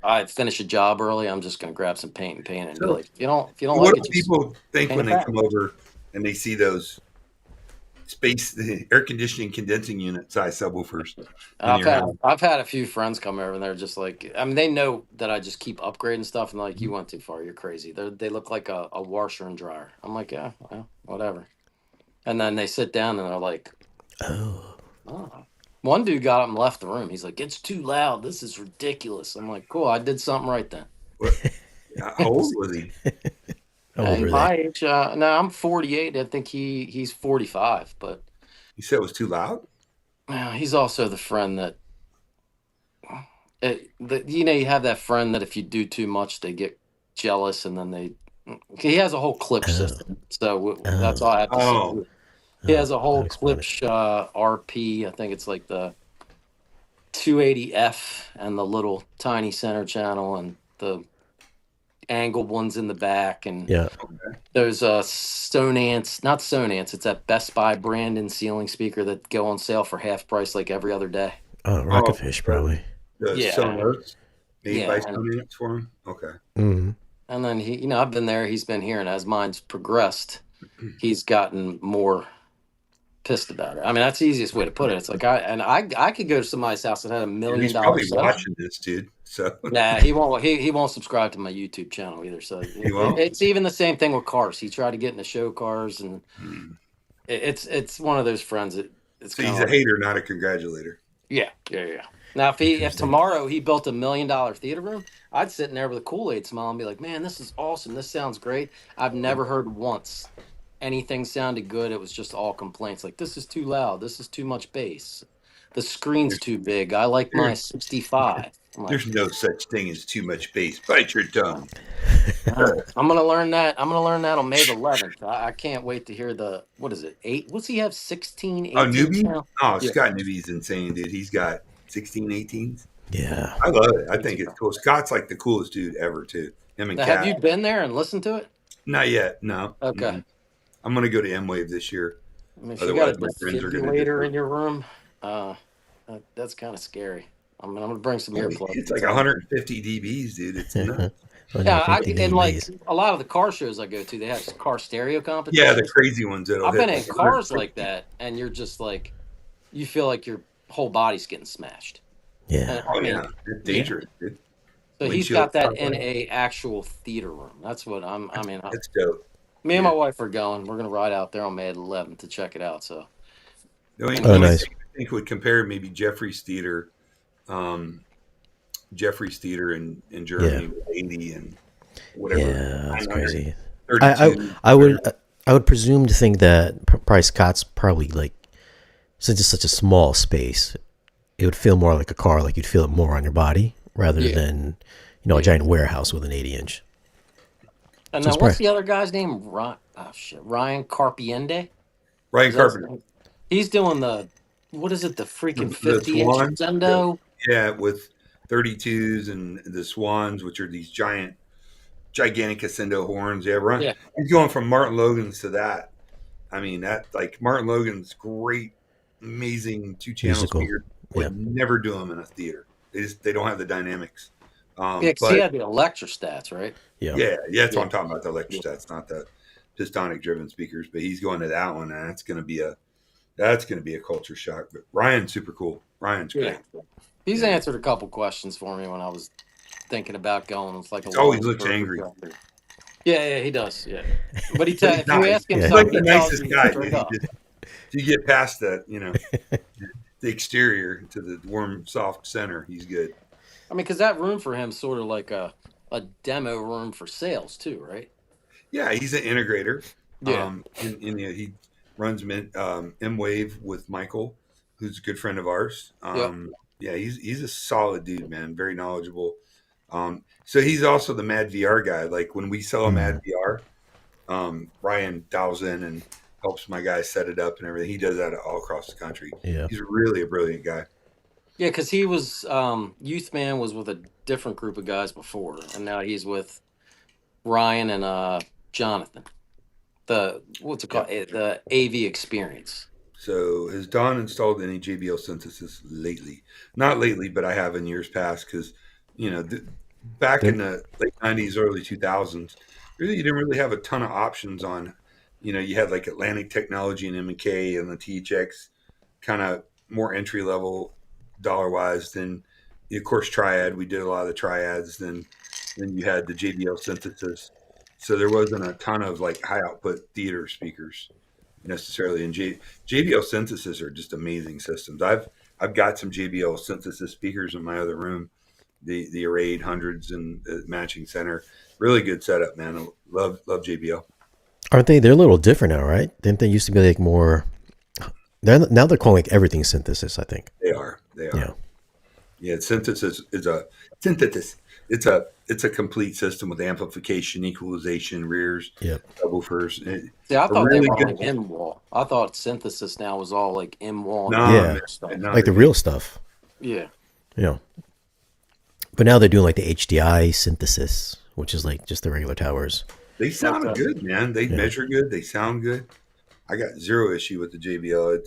I finish a job early, I'm just gonna grab some paint and paint it and be So, like, if you don't What like do it, just people think paint when it they back. come over and they see those the air conditioning condensing unit size subwoofers? I've had a few friends come over and they're just like, I mean, they know that I just keep upgrading stuff and they're like, you went too far, you're crazy. They look like a washer and dryer. I'm like, yeah, well, whatever. And then they sit down and they're like, Oh. oh. One dude got up and left the room. He's like, it's too loud. This is ridiculous. I'm like, cool, I did something right then. How old was he? How old Hey, were my they? age, no, I'm 48. I think he's 45, but You said it was too loud? he's also the friend that you have that friend that if you do too much, they get jealous, and then he has a whole clip Oh. system. So that's all I have to Oh. say. He has a that whole explains clip RP. I think it's like the 280F and the little tiny center channel and the angled ones in the back, and Yeah. those not Sonance. It's that Best Buy Brandon ceiling speaker that go on sale for half price like every other day. Oh, Oh, Rocketfish probably. the Yeah, Sonos made by yeah. Sonos for him. Okay. Mm-hmm. And then I've been there. He's been here, and as mine's progressed, he's gotten more pissed about it. I mean, that's the easiest way to put it. It's like I could go to somebody's house that had $1 million He's probably setup. watching this, dude. So Nah, he won't. He won't subscribe to my YouTube channel either. So He won't? it's even the same thing with cars. He tried to get into show cars, and Hmm. it's one of those friends that it's So kind he's of a hater, not a congratulator. yeah. Now if Interesting. tomorrow he built $1 million theater room, I'd sit in there with a Kool-Aid smile and be like, man, this is awesome. This sounds great. I've never heard once anything sounded good. It was just all complaints like this is too loud. This is too much bass. The screen's too big. I like my 65. I'm like, There's no such thing as too much bass. Bite your tongue. I'm gonna learn that. I'm gonna learn that on May the 11th. I can't wait to hear the what is it? 8? What's he have? 16, 18 Oh, newbie? now? Oh, Yeah. Scott Newby's insane, dude. He's got 16, 18s. Yeah. I love it. I think it's cool. Scott's like the coolest dude ever, too. Him and Now, Kat. have you been there and listened to it? Not yet. No. Okay. Mm-mm. I'm going to go to M-Wave this year. I mean, if you got a Otherwise, my friends are gonna defibrillator do- in your room, that's kind of scary. I mean, I'm gonna bring some earplugs. It's like 150 dBs, dude. It's nuts. Yeah, 150 and like dBs. a lot of the car shows I go to, they have car stereo competitions. Yeah, the crazy ones. That'll I've hit been in like cars 150. like that, and you're just like, you feel like your whole body's getting smashed. Yeah. Oh, I mean, yeah. It's dangerous, dude. So he's Windshield got that in cover. a actual theater room. That's what It's dope. me and my wife are going. We're gonna ride out there on May 11th to check it out. So The only, Oh, the only nice. thing I think would compare maybe Jeffrey's theater in Germany with 80 and whatever. Yeah, that's 900, crazy. 32, I would presume to think that Price Scott's probably like, since it's such a small space, it would feel more like a car. Like you'd feel it more on your body rather Yeah. than a giant warehouse with an 80-inch. and So then it's what's probably- the other guy's name? Ryan Carpiende. Ryan Is that his Carpenter. name? He's doing the freaking The 50 inch Swan? Zendo. Yeah, with 32s and the Swans, which are these gigantic Ascendo horns. Yeah, Ryan. Yeah. He's going from Martin Logan's to that. I mean, that like Martin Logan's great, amazing 2-channel Musical. speaker would Yeah. never do them in a theater. They don't have the dynamics. Yeah, 'cause but he had the electrostats, right? Yeah. yeah, that's Yeah. what I'm talking about. The electrostats, not the pistonic driven speakers. But he's going to that one, and that's going to be a culture shock. But Ryan's super cool. Ryan's great. Yeah. He's Yeah. answered a couple questions for me when I was thinking about going. It's like He a always long looks story. angry. Yeah, he does. Yeah, but He's if you nice. ask him Yeah. He's like something, the he tells nicest you guy. straight Dude. up. You get past that, the exterior to the warm, soft center. He's good. I mean, because that room for him is sort of like a demo room for sales too, right? Yeah, he's an integrator. Yeah. He runs M-Wave with Michael, who's a good friend of ours. Yeah, he's a solid dude, man. Very knowledgeable. So he's also the Mad VR guy. Like when we sell a Mad VR, Ryan dials in and helps my guys set it up and everything. He does that all across the country. Yeah. He's really a brilliant guy. Yeah, because he was Youth Man was with a different group of guys before, and now he's with Ryan and Jonathan. What's it called? The AV Experience. So has Don installed any JBL synthesis lately? Not lately, but I have in years past because, back in the late 90s, early 2000s, really you didn't really have a ton of options on, you had like Atlantic Technology and M&K and the THX, kind of more entry level dollar wise than, of course, Triad. We did a lot of the Triads. Then you had the JBL synthesis. So there wasn't a ton of like high output theater speakers necessarily. And JBL synthesis are just amazing systems. I've got some JBL synthesis speakers in my other room, the Array 800s and the matching center. Really good setup, man. I love JBL. Aren't they? They're a little different now, right? Didn't they used to be like more? Now they're calling like everything synthesis. I think. They are. Yeah. Yeah. Synthesis is a synthesis. It's a complete system with amplification, equalization, rears, Yep. subwoofers. See, I thought really they were good- like M wall. I thought synthesis now was all like M wall. No, Yeah. no, Like the real stuff. Yeah. But now they're doing like the HDI synthesis, which is like just the regular towers. They sounded Okay. good, man. They Yeah. measure good. They sound good. I got zero issue with the JBL.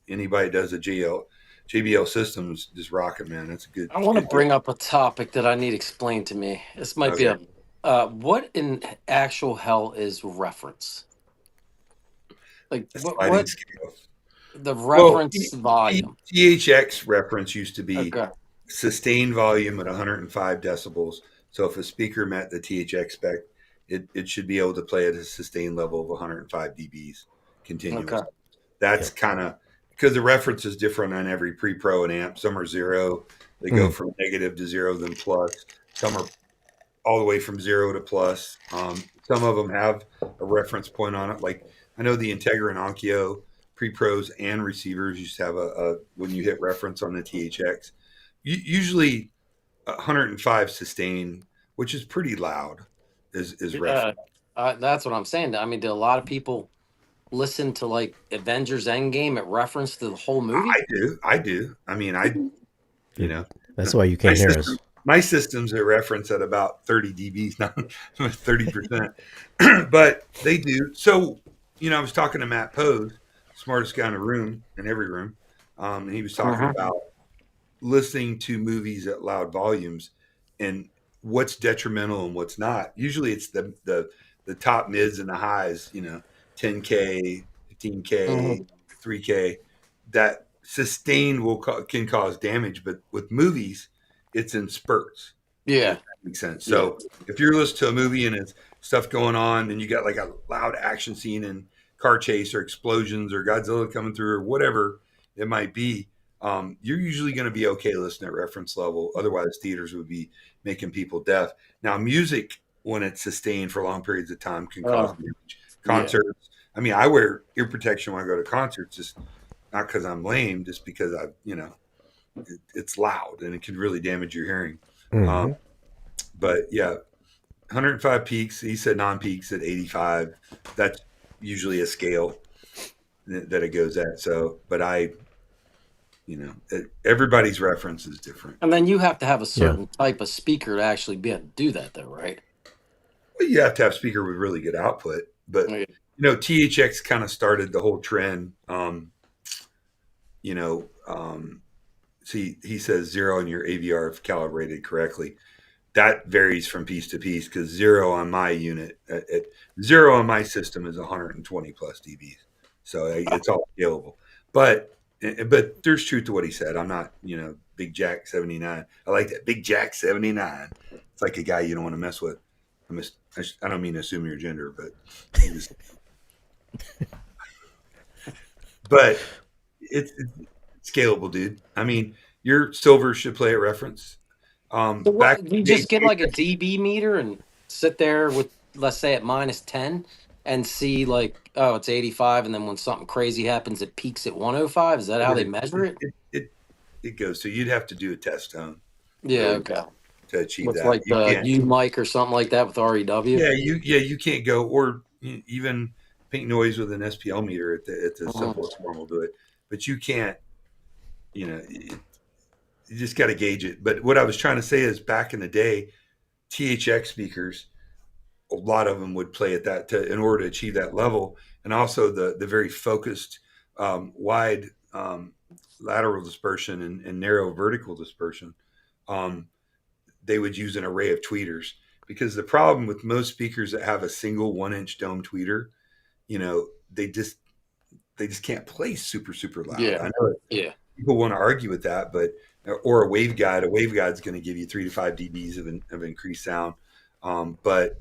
Anybody does a JBL systems, just rock it, man. That's a good. I want to Good deal. bring up a topic that I need explained to me. This might be Okay. what in actual hell is reference? Like A what? sliding What scale. the Well, reference volume? THX reference used to be Okay. sustained volume at 105 decibels. So if a speaker met the THX spec, it should be able to play at a sustained level of 105 dBs continuous. Okay. That's Yep. kind of because the reference is different on every pre-pro and amp. Some are zero. They go from negative to zero, then plus. Some are all the way from zero to plus. Some of them have a reference point on it. Like I know the Integra and Onkyo pre-pros and receivers used to have a when you hit reference on the THX, usually 105 sustain, which is pretty loud, is reference. That's what I'm saying. I mean, do a lot of people listen to like Avengers Endgame at reference to the whole movie? I do. I mean, you know, That's why you my can't hear us. my systems are referenced at about 30 dBs, not 30%, but they do. So, I was talking to Matt Pose, smartest guy in the room, in every room, and he was talking Uh-huh. about listening to movies at loud volumes and what's detrimental and what's not. Usually, it's the top mids and the highs. 10K, 15K, 3K. That sustained can cause damage, but with movies, it's in spurts. If Yeah. that makes sense. Yeah. So if you're listening to a movie and it's stuff going on, and you got like a loud action scene and car chase or explosions or Godzilla coming through or whatever it might be, you're usually going to be okay listening at reference level. Otherwise, theaters would be making people deaf. Now, music, when it's sustained for long periods of time, can cause damage. Yeah. Concerts. I mean, I wear ear protection when I go to concerts, just not because I'm lame, just because it's loud and it can really damage your hearing. Um, Mhm. but yeah, 105 peaks. He said non-peaks at 85. That's usually a scale that it goes at. So, but everybody's reference is different. And then you have to have a Yeah. certain type of speaker to actually be able to do that, though, right? Well, you have to have speaker with really good output, but Yeah. THX kind of started the whole trend. See, he says zero in your AVR if calibrated correctly. That varies from piece to piece because zero on my unit, zero on my system is 120 plus dBs, so it's all scalable. But there's truth to what he said. I'm not, Big Jack 79. I like that Big Jack 79. It's like a guy you don't want to mess with. I don't mean to assume your gender, but but it's scalable, dude. I mean, your silver should play at reference. So Back what, you in the day, just get like a dB meter and sit there with, let's say, at -10 and see like, oh, it's 85, and then when something crazy happens, it peaks at 105. Is that how they measure it? it goes. So you'd have to do a test tone Yeah. really Okay. to achieve With that. like You the can't. U mic or something like that with REW. You can't go or even pink noise with an SPL meter at the Mhm. simplest form will do it, but you can't. You just got to gauge it. But what I was trying to say is, back in the day, THX speakers, a lot of them would play at that in order to achieve that level, and also the very focused, wide lateral dispersion and narrow vertical dispersion. Um, they would use an array of tweeters because the problem with most speakers that have a single 1-inch dome tweeter, you know, they just can't play super loud. Yeah. I know Yeah. people want to argue with that, but or a waveguide's going to give you 3 to 5 dBs of increased sound. But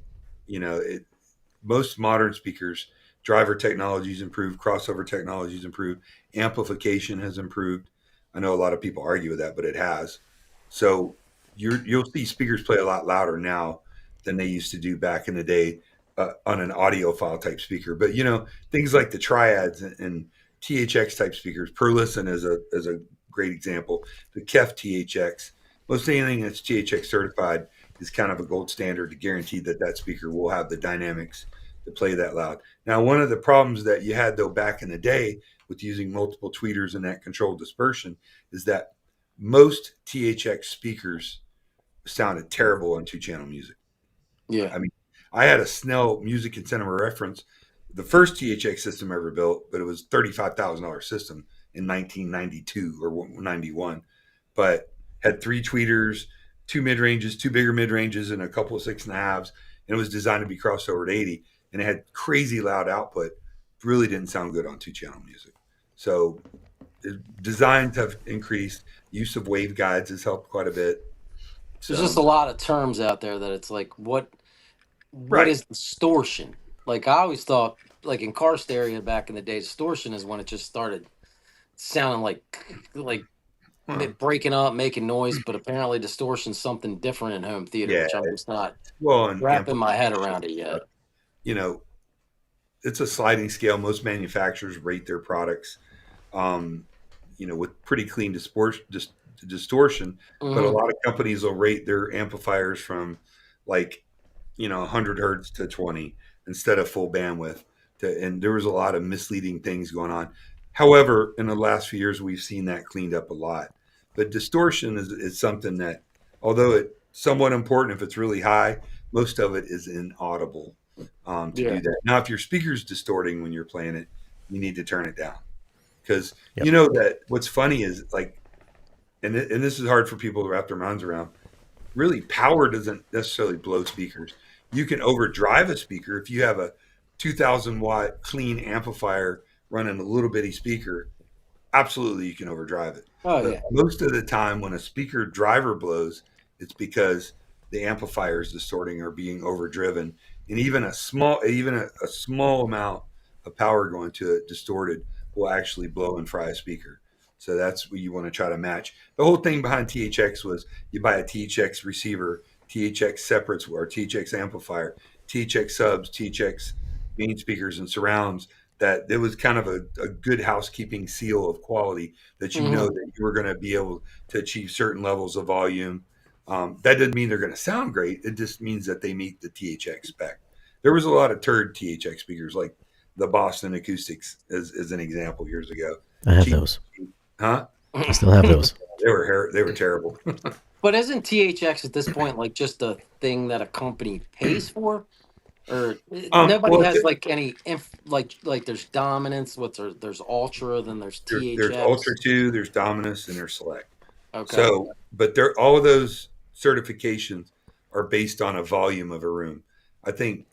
most modern speakers, driver technologies improved, crossover technologies improved, amplification has improved. I know a lot of people argue with that, but it has. So you'll see speakers play a lot louder now than they used to do back in the day on an audiophile type speaker. But things like the triads and THX type speakers, per listen is a great example. The KEF THX, most anything that's THX certified is kind of a gold standard to guarantee that speaker will have the dynamics to play that loud. Now, one of the problems that you had though back in the day with using multiple tweeters and that controlled dispersion is that most THX speakers sounded terrible on 2-channel music. Yeah. I mean, I had a Snell Music and Cinema Reference, the first THX system ever built, but it was $35,000 system in 1992 or 91, but had 3 tweeters, 2 mid ranges, 2 bigger mid ranges, and a couple of 6.5s, and it was designed to be crossed over to 80, and it had crazy loud output. Really didn't sound good on 2-channel music. So designs have increased. Use of waveguides has helped quite a bit. There's just a lot of terms out there that it's like, what Right. is distortion? Like I always thought, like in car stereo back in the day, distortion is when it just started sounding like breaking up, making noise. But apparently, distortion's something different in home theater, Yeah. which I'm just not Well, and wrapping my head around it yet. you know, it's a sliding scale. Most manufacturers rate their products, with pretty clean distortion. But a lot of companies will rate their amplifiers from like 100 hertz to 20 instead of full bandwidth. And there was a lot of misleading things going on. However, in the last few years, we've seen that cleaned up a lot. But distortion is something that, although it's somewhat important if it's really high, most of it is inaudible to do that. Now, if your speaker's distorting when you're playing it, you need to turn it down. Because you know that what's funny is like, and this is hard for people to wrap their minds around, really power doesn't necessarily blow speakers. You can overdrive a speaker if you have a 2,000 watt clean amplifier running a little bitty speaker. Absolutely, you can overdrive it. Oh But yeah. most of the time, when a speaker driver blows, it's because the amplifier is distorting or being overdriven, and even a small amount of power going to it distorted will actually blow and fry a speaker. So that's what you want to try to match. The whole thing behind THX was you buy a THX receiver, THX separates or THX amplifier, THX subs, THX main speakers and surrounds. That it was kind of a good housekeeping seal of quality that you know that you were going to be able to achieve certain levels of volume. That doesn't mean they're going to sound great. It just means that they meet the THX spec. There was a lot of turd THX speakers, like the Boston Acoustics, as an example, years ago. I have those. Huh? I still have those. They were terrible. But isn't THX at this point like just a thing that a company pays for? Or nobody has like any like there's dominance. There's ultra, then there's THX. There's Ultra 2, there's Dominus, and there's Select. Okay. So, but all of those certifications are based on a volume of a room. I think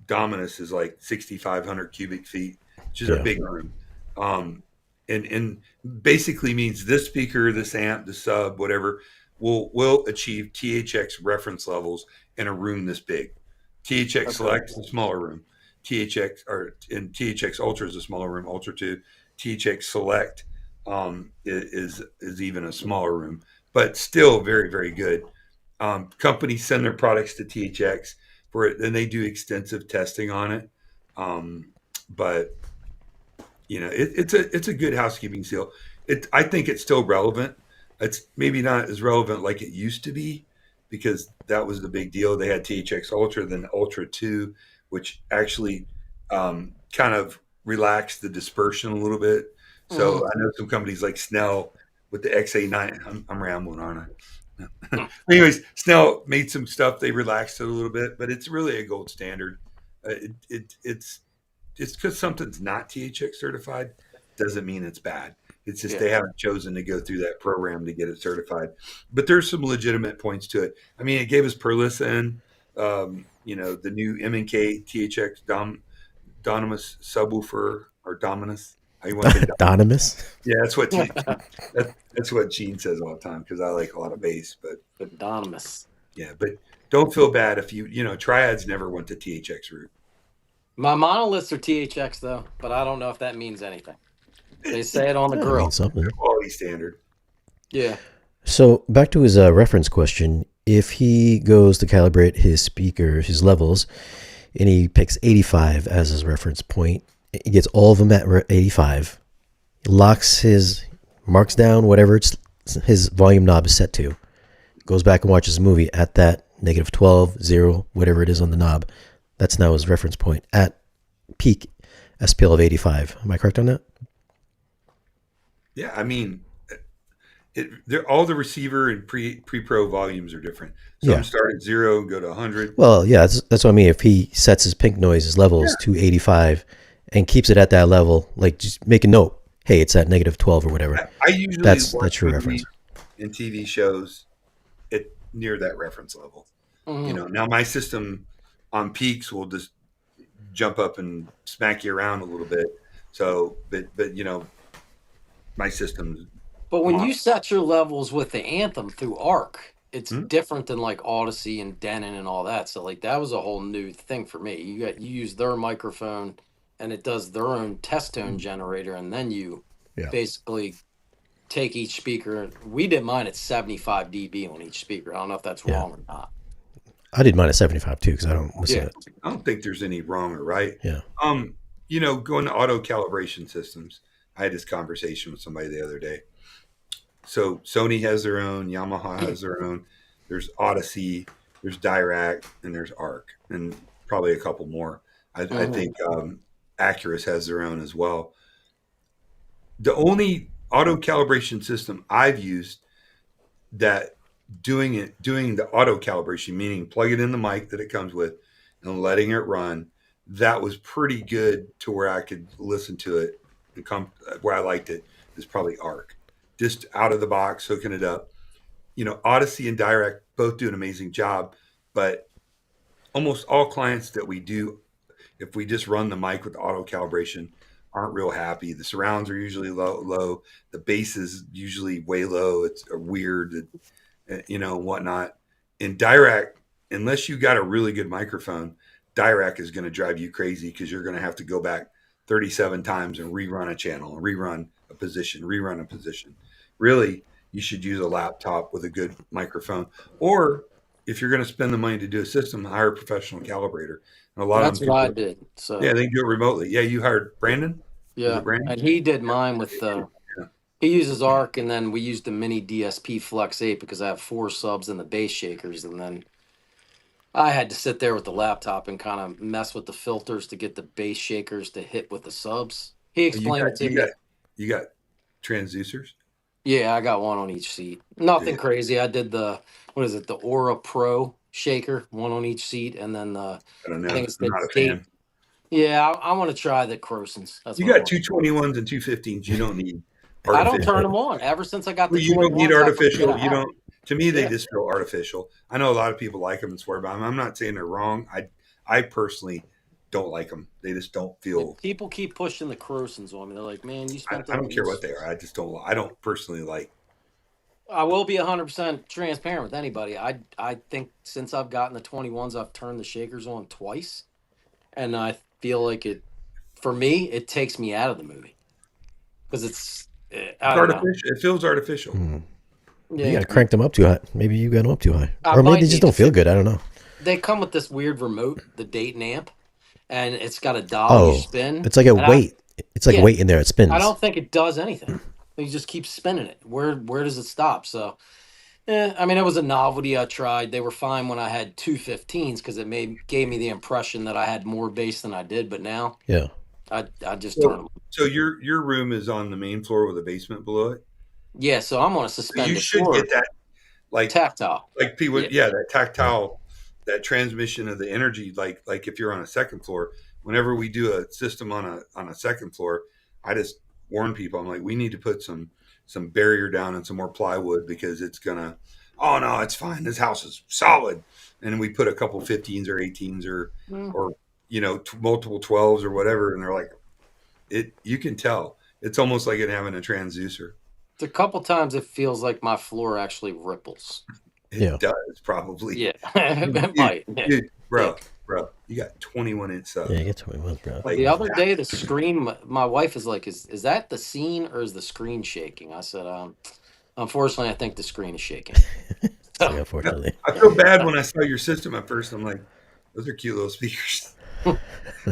Dominus is like 6,500 cubic feet, which is a big room. And basically means this speaker, this amp, the sub, whatever, will achieve THX reference levels in a room this big. THX Select is a smaller room. THX Ultra is a smaller room. Ultra 2, THX Select is even a smaller room, but still very, very good. Companies send their products to THX for it, and they do extensive testing on it. But it's a good housekeeping seal. I think it's still relevant. It's maybe not as relevant like it used to be, because that was the big deal. They had THX Ultra, then Ultra 2, which actually kind of relaxed the dispersion a little bit. So I know some companies like Snell with the XA9. I'm rambling, aren't I? Anyways, Snell made some stuff. They relaxed it a little bit, but it's really a gold standard. It's because something's not THX certified doesn't mean it's bad. It's just they haven't chosen to go through that program to get it certified. But there's some legitimate points to it. I mean, it gave us Perlisten, the new M&K THX Dominus subwoofer, or Dominus. How you want to Donimus? Yeah, that's what Gene says all the time, because I like a lot of bass. But Dominus. Yeah, but don't feel bad if Triads never went to THX route. My monoliths are THX though, but I don't know if that means anything. They say it on the grill. Means something. Quality standard. Yeah. So back to his reference question. If he goes to calibrate his speaker, his levels, and he picks 85 as his reference point, he gets all of them at 85, marks down whatever his volume knob is set to, goes back and watches the movie at that -12, 0, whatever it is on the knob. That's now his reference point at peak SPL of 85. Am I correct on that? Yeah, I mean, all the receiver and pre-pro volumes are different. Some Yeah. start at 0 and go to 100. Well, yeah, that's what I mean. If he sets his pink noises levels to 85 and keeps it at that level, like just make a note, hey, it's at negative 12 or whatever. I usually That's watch your movies reference. and TV shows at near that reference level. Now my system on peaks will just jump up and smack you around a little bit. So, but my system's But when mod- you set your levels with the Anthem through Arc, it's Hmm? different than like Odyssey and Denon and all that. So like that was a whole new thing for me. You use their microphone and it does their own test tone generator, and then you Yeah. basically take each speaker. We did mine at 75 dB on each speaker. I don't know if that's Yeah. wrong or not. I did mine at 75 too because I don't listen Yeah. to it. I don't think there's any wrong or right. Yeah. Going to auto calibration systems. I had this conversation with somebody the other day. So Sony has their own, Yamaha has their own. There's Odyssey, there's Dirac, and there's Arc, and probably a couple more. I think Acurus has their own as well. The only auto calibration system I've used that doing the auto calibration, meaning plug it in the mic that it comes with and letting it run, that was pretty good to where I could listen to it and come where I liked it, is probably Arc. Just out of the box, hooking it up. Odyssey and Dirac both do an amazing job, but almost all clients that we do, if we just run the mic with auto calibration, aren't real happy. The surrounds are usually low. The bass is usually way low. It's weird, whatnot. In Dirac, unless you got a really good microphone, Dirac is going to drive you crazy because you're going to have to go back 37 times and rerun a channel, rerun a position. Really, you should use a laptop with a good microphone, or if you're going to spend the money to do a system, hire a professional calibrator. And a lot That's of them what I people, did. So yeah, they can do it remotely. Yeah, you hired Brandon. Was yeah, it Brandon? and he did mine with the. Yeah. He uses Arc, and then we used the mini DSP Flex 8 because I have 4 subs and the bass shakers, and then I had to sit there with the laptop and kind of mess with the filters to get the bass shakers to hit with the subs. He You explained got it to you me. got you got transducers. Yeah, I got one on each seat. Nothing Yeah. crazy. I did the the Aura Pro shaker, one on each seat, and then I don't I know. think it's I'm the not a date. fan. Yeah, I want to try the Crosons. That's You what I got want. 221s and 215s. You don't need I don't artificial. turn them on. Ever since I got the Well, you don't need 21s, I forget artificial. I You have. don't. To me, they Yeah. just feel artificial. I know a lot of people like them and swear by them. I'm not saying they're wrong. I personally don't like them. They just don't feel. People keep pushing the Crosons on me. They're like, "Man, you spent I don't care what they are. I just don't. I don't personally like. I will be 100% transparent with anybody. I think since I've gotten the 21s, I've turned the shakers on twice, and I feel like for me, it takes me out of the movie because I It's don't know. artificial. It feels artificial. You Yeah, gotta crank them up too high. Maybe you got them up too high, I or maybe might they need just to don't feel fix- good. I don't know. they come with this weird remote, the Dayton amp, and it's got a dial you Oh, spin. it's like a and weight. It's like yeah. a weight in there. It spins. I don't think it does anything. You just keep spinning it. Where does it stop? So, I mean, it was a novelty I tried. They were fine when I had 215s because it gave me the impression that I had more bass than I did. But now, Yeah. I just turn them. So your room is on the main floor with a basement below it. Yeah, so I'm on a So suspended you should floor, get that, like tactile. people. Yeah. Yeah, that tactile, that transmission of the energy. Like if you're on a second floor, whenever we do a system on a second floor, I just warn people. I'm like, we need to put some barrier down and some more plywood because it's gonna. Oh no, it's fine. This house is solid. And we put a couple 15s or 18s or multiple 12s or whatever, and they're like, it. You can tell it's almost like it having a transducer. A couple times it feels like my floor actually ripples. It does probably. Yeah, it might. Yeah. Dude, bro, you got 21-inch subs. Yeah, you get 21, bro. Like, The other day, the screen. My wife is like, "Is that the scene or is the screen shaking?" I said, "Unfortunately, I think the screen is shaking." So, unfortunately. I feel bad when I saw your system at first. I'm like, those are cute little speakers.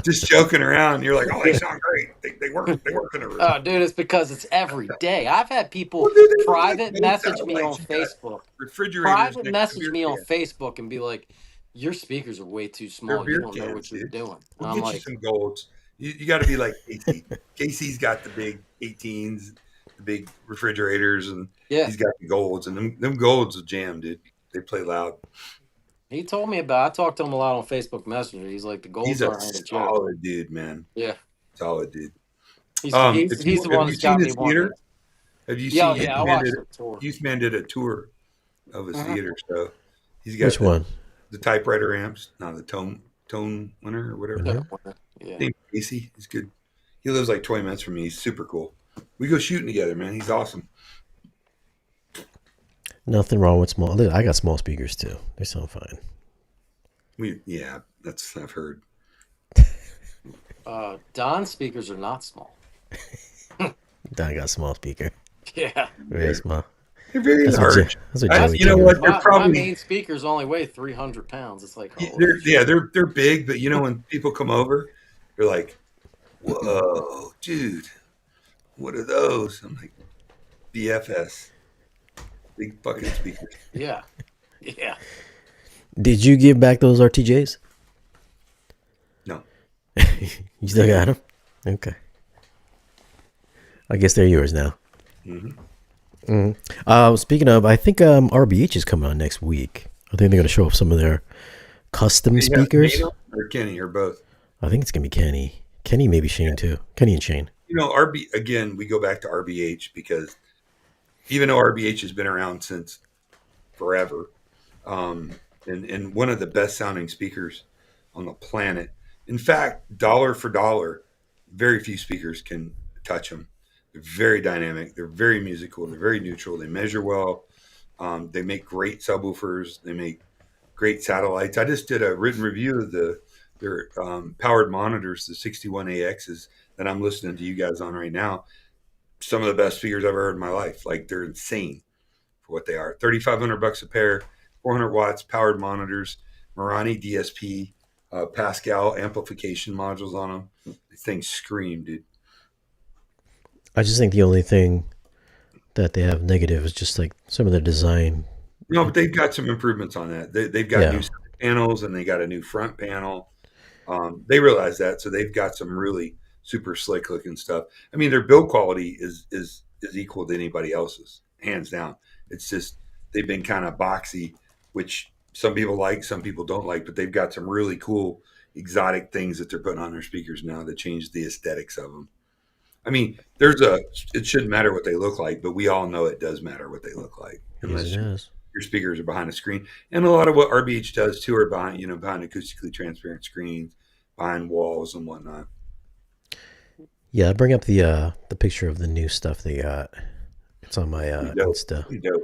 Just joking around. You're like, oh, they sound great. They work. They work in a room. Oh, dude, it's because it's every day. I've had people Well, dude, they look private like message those me on satellites. You got Facebook. refrigerators Private next to message beer me on cans. Facebook and be like, "Your speakers are way too They're small. You beer don't know what cans, you're dude. doing." And We'll I'm get you like, some golds. You got to be like Casey. Casey's got the big 18s, big refrigerators, and Yeah. he's got the golds, and them golds will jam, dude. They play loud. He told me about. I talked to him a lot on Facebook Messenger. He's like the He's golds a aren't a joke. solid dude, man. Yeah. Solid dude. He's Have the one you that's seen got me his wanting. theater? Have you Yeah, seen yeah. I watched the tour. Youthman did a tour of his theater, so he's got Which one? the typewriter amps, not the tone winner or whatever. Winner? Yeah. Named Casey. He's good. He lives like 20 minutes from me. He's super cool. We go shooting together, man. He's awesome. Nothing wrong with small. Look, I got small speakers too. They sound fine. That's I've heard. Don's speakers are not small. I got a small speaker. Yeah. Very small. They're very That's large. what Joey You know told me. what? They're My probably main speakers only weigh 300 pounds. It's like, holy they're big, but you know when people come over, they're like, "Whoa, dude, what are those?" I'm like, "BFS, big fucking speakers." yeah. Yeah. Did you give back those RTJs? No, You still got them? Okay. I guess they're yours now. Speaking of, I think RBH is coming on next week. I think they're going to show off some of their custom speakers. Nato or Kenny or both. I think it's going to be Kenny. Kenny, maybe Shane too. Kenny and Shane. You know, again, we go back to RBH because even though RBH has been around since forever, and one of the best sounding speakers on the planet. In fact, dollar for dollar, very few speakers can touch them. They're very dynamic. They're very musical. They're very neutral. They measure well. They make great subwoofers. They make great satellites. I just did a written review of their powered monitors, the 61AXs that I'm listening to you guys on right now. Some of the best speakers I've ever heard in my life. Like, they're insane for what they are. $3,500 a pair, 400 watts, powered monitors, Marani DSP, Pascal amplification modules on them. These things scream, dude. I just think the only thing that they have negative is just like some of the design. No, but they've got some improvements on that. They've got new side panels and they got a new front panel. They realize that, so they've got some really super slick looking stuff. I mean, their build quality is equal to anybody else's, hands down. It's just they've been kind of boxy, which some people like, some people don't like, but they've got some really cool exotic things that they're putting on their speakers now that change the aesthetics of them. I mean, it shouldn't matter what they look like, but we all know it does matter what they look like. Yes, it does. Your speakers are behind a screen. And a lot of what RBH does too are behind acoustically transparent screens, behind walls and whatnot. Yeah, I bring up the picture of the new stuff they got. It's on my Insta. Pretty dope.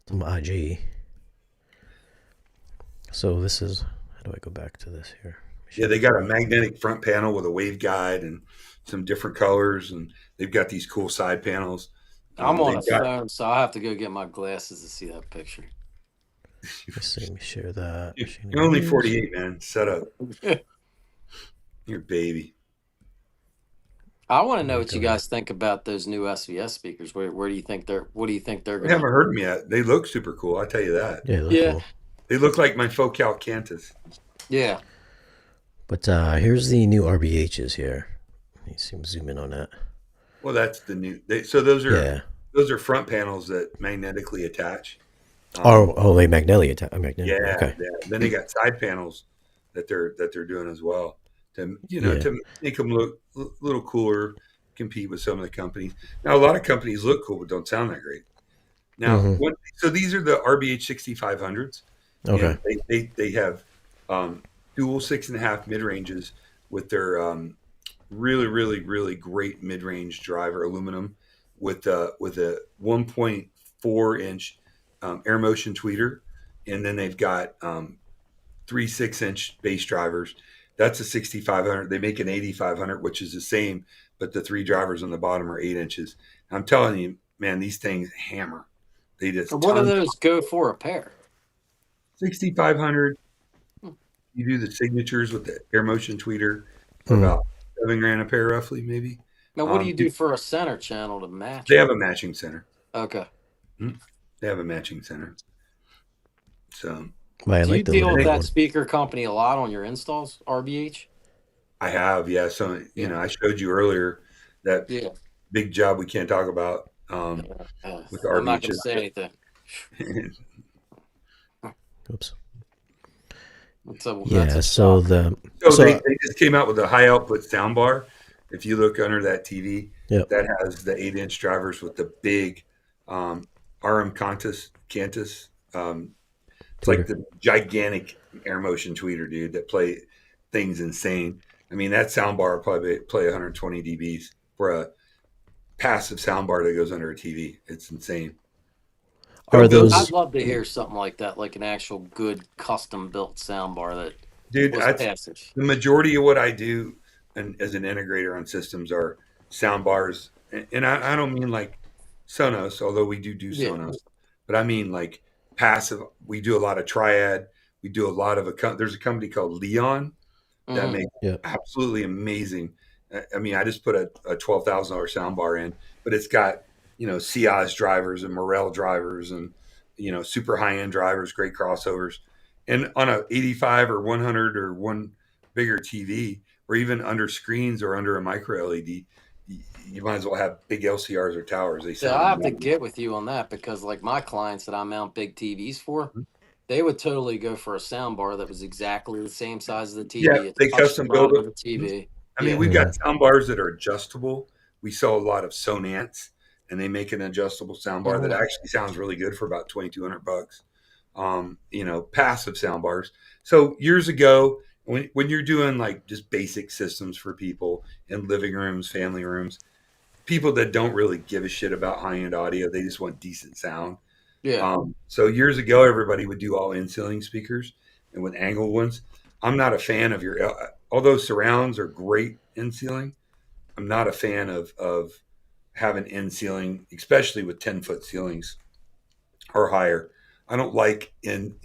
It's on my IG. So this is, how do I go back to this here? Yeah, they got a magnetic front panel with a waveguide and some different colors, and they've got these cool side panels. I'm on a phone, so I'll have to go get my glasses to see that picture. Let's see, let me share that. You're only 48, man. Shut up. You're a baby. I want to know what you guys think about those new SVS speakers. Where do you think what do you think they're I going to? haven't heard them yet. They look super cool. I tell you that. Yeah, they look cool. They look like my Focal Cantus. Yeah. But here's the new RBHs here. Let me zoom in on that. Well, that's the new. So those are front panels that magnetically attach. They magnetically attach. Yeah, Okay. yeah. Then they got side panels that they're doing as well to to make them look a little cooler, compete with some of the companies. Now, a lot of companies look cool but don't sound that great. Now, so these are the RBH 6500s. Okay. They have dual 6.5 mid ranges with their really, really, really great mid range driver aluminum with a 1.4 inch air motion tweeter, and then they've got 3 6-inch bass drivers. That's a 6500. They make an 8500, which is the same, but the 3 drivers on the bottom are 8 inches. I'm telling you, man, these things hammer. They just. So what do those go for a pair? 6500. You do the signatures with the air motion tweeter for about $7,000 a pair, roughly, maybe. Now, what do you do for a center channel to match? They have a matching center. Okay. They have a matching center. So, do you deal with that speaker company a lot on your installs, RBH? I have, yeah. So, I showed you earlier that big job we can't talk about with the I'm RV not going to chip. say anything. Oops. That's Yeah. a So shock. the So so they just came out with a high output sound bar. If you look under that TV, yeah. that has the 8-inch drivers with the big um, RM Cantus. It's like Tweeter. the gigantic air motion tweeter, dude, that play things insane. I mean, that sound bar will probably play 120 dBs for a passive sound bar that goes under a TV. It's insane. Are They'll build, I'd those love to hear something like that, like an actual good custom built soundbar that dude. was That's passive. the majority of what I do, and as an integrator on systems, are sound bars. And I don't mean like Sonos, although we do Yeah. Sonos, but I mean like passive. We do a lot of Triad. We do a lot of there's a company called Leon that Hmm. makes yeah. absolutely amazing. I mean, I just put a $12,000 sound bar in, but it's got Ciaz drivers and Morel drivers and super high end drivers, great crossovers, and on a 85 or 100 or one bigger TV, or even under screens or under a micro LED, you might as well have big LCRs or towers. They Yeah, sound I have to amazing. get with you on that because, like, my clients that I mount big TVs for, they would totally go for a soundbar that was exactly the same size as the Yeah, TV. It's they touched custom build front of it. the TV. I mean, Yeah. we've got Mhm. sound bars that are adjustable. We sell a lot of Sonance, and they make an adjustable sound bar that Hmm. actually sounds really good for about $2,200. Passive sound bars. So years ago, when you're doing like just basic systems for people in living rooms, family rooms, people that don't really give a shit about high end audio, they just want decent sound. Yeah. So years ago, everybody would do all in ceiling speakers and with angled ones. I'm not a fan of although surrounds are great in ceiling. I'm not a fan of having in ceiling, especially with 10-foot ceilings or higher. I don't like in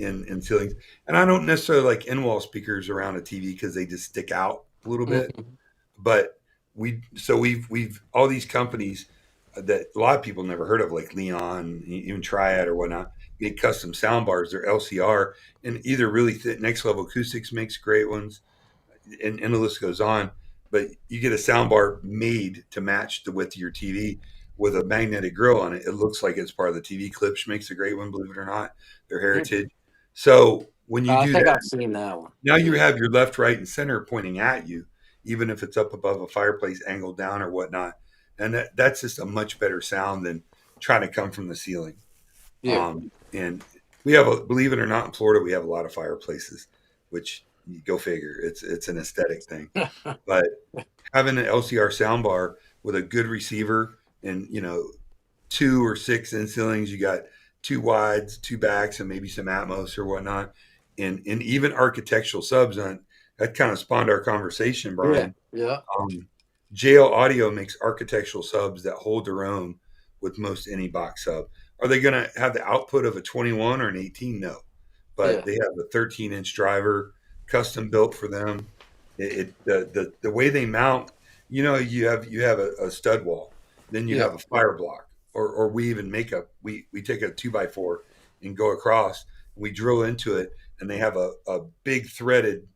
ceilings, and I don't necessarily like in wall speakers around a TV because they just stick out a little bit. Hmm. But we've all these companies that a lot of people never heard of, like Leon, even Triad or whatnot, make custom sound bars. They're LCR, and either really thick. Next Level Acoustics makes great ones, and the list goes on. But you get a sound bar made to match the width of your TV with a magnetic grill on it. It looks like it's part of the TV. Klipsch makes a great one, believe it or not. They're heritage. So when you I do think that, I've seen that one. now you Yeah. have your left, right, and center pointing at you, even if it's up above a fireplace, angled down or whatnot. And that's just a much better sound than trying to come from the ceiling. Yeah. And we have, believe it or not, in Florida, we have a lot of fireplaces, which you go figure. It's an aesthetic thing. But having an LCR soundbar with a good receiver and 2 or 6 in ceilings, you got 2 wides, 2 backs, and maybe some Atmos or whatnot, and even architectural subs on that kind of spawned our conversation, Yeah. Brian. Yeah. JL Audio makes architectural subs that hold their own with most any box sub. Are they going to have the output of a 21 or an 18? No, but Yeah. they have a 13-inch driver custom built for them. The way they mount, you have a stud wall, then you Yeah. have a fire block, or we even we take a 2x4 and go across, and we drill into it, and they have a big threaded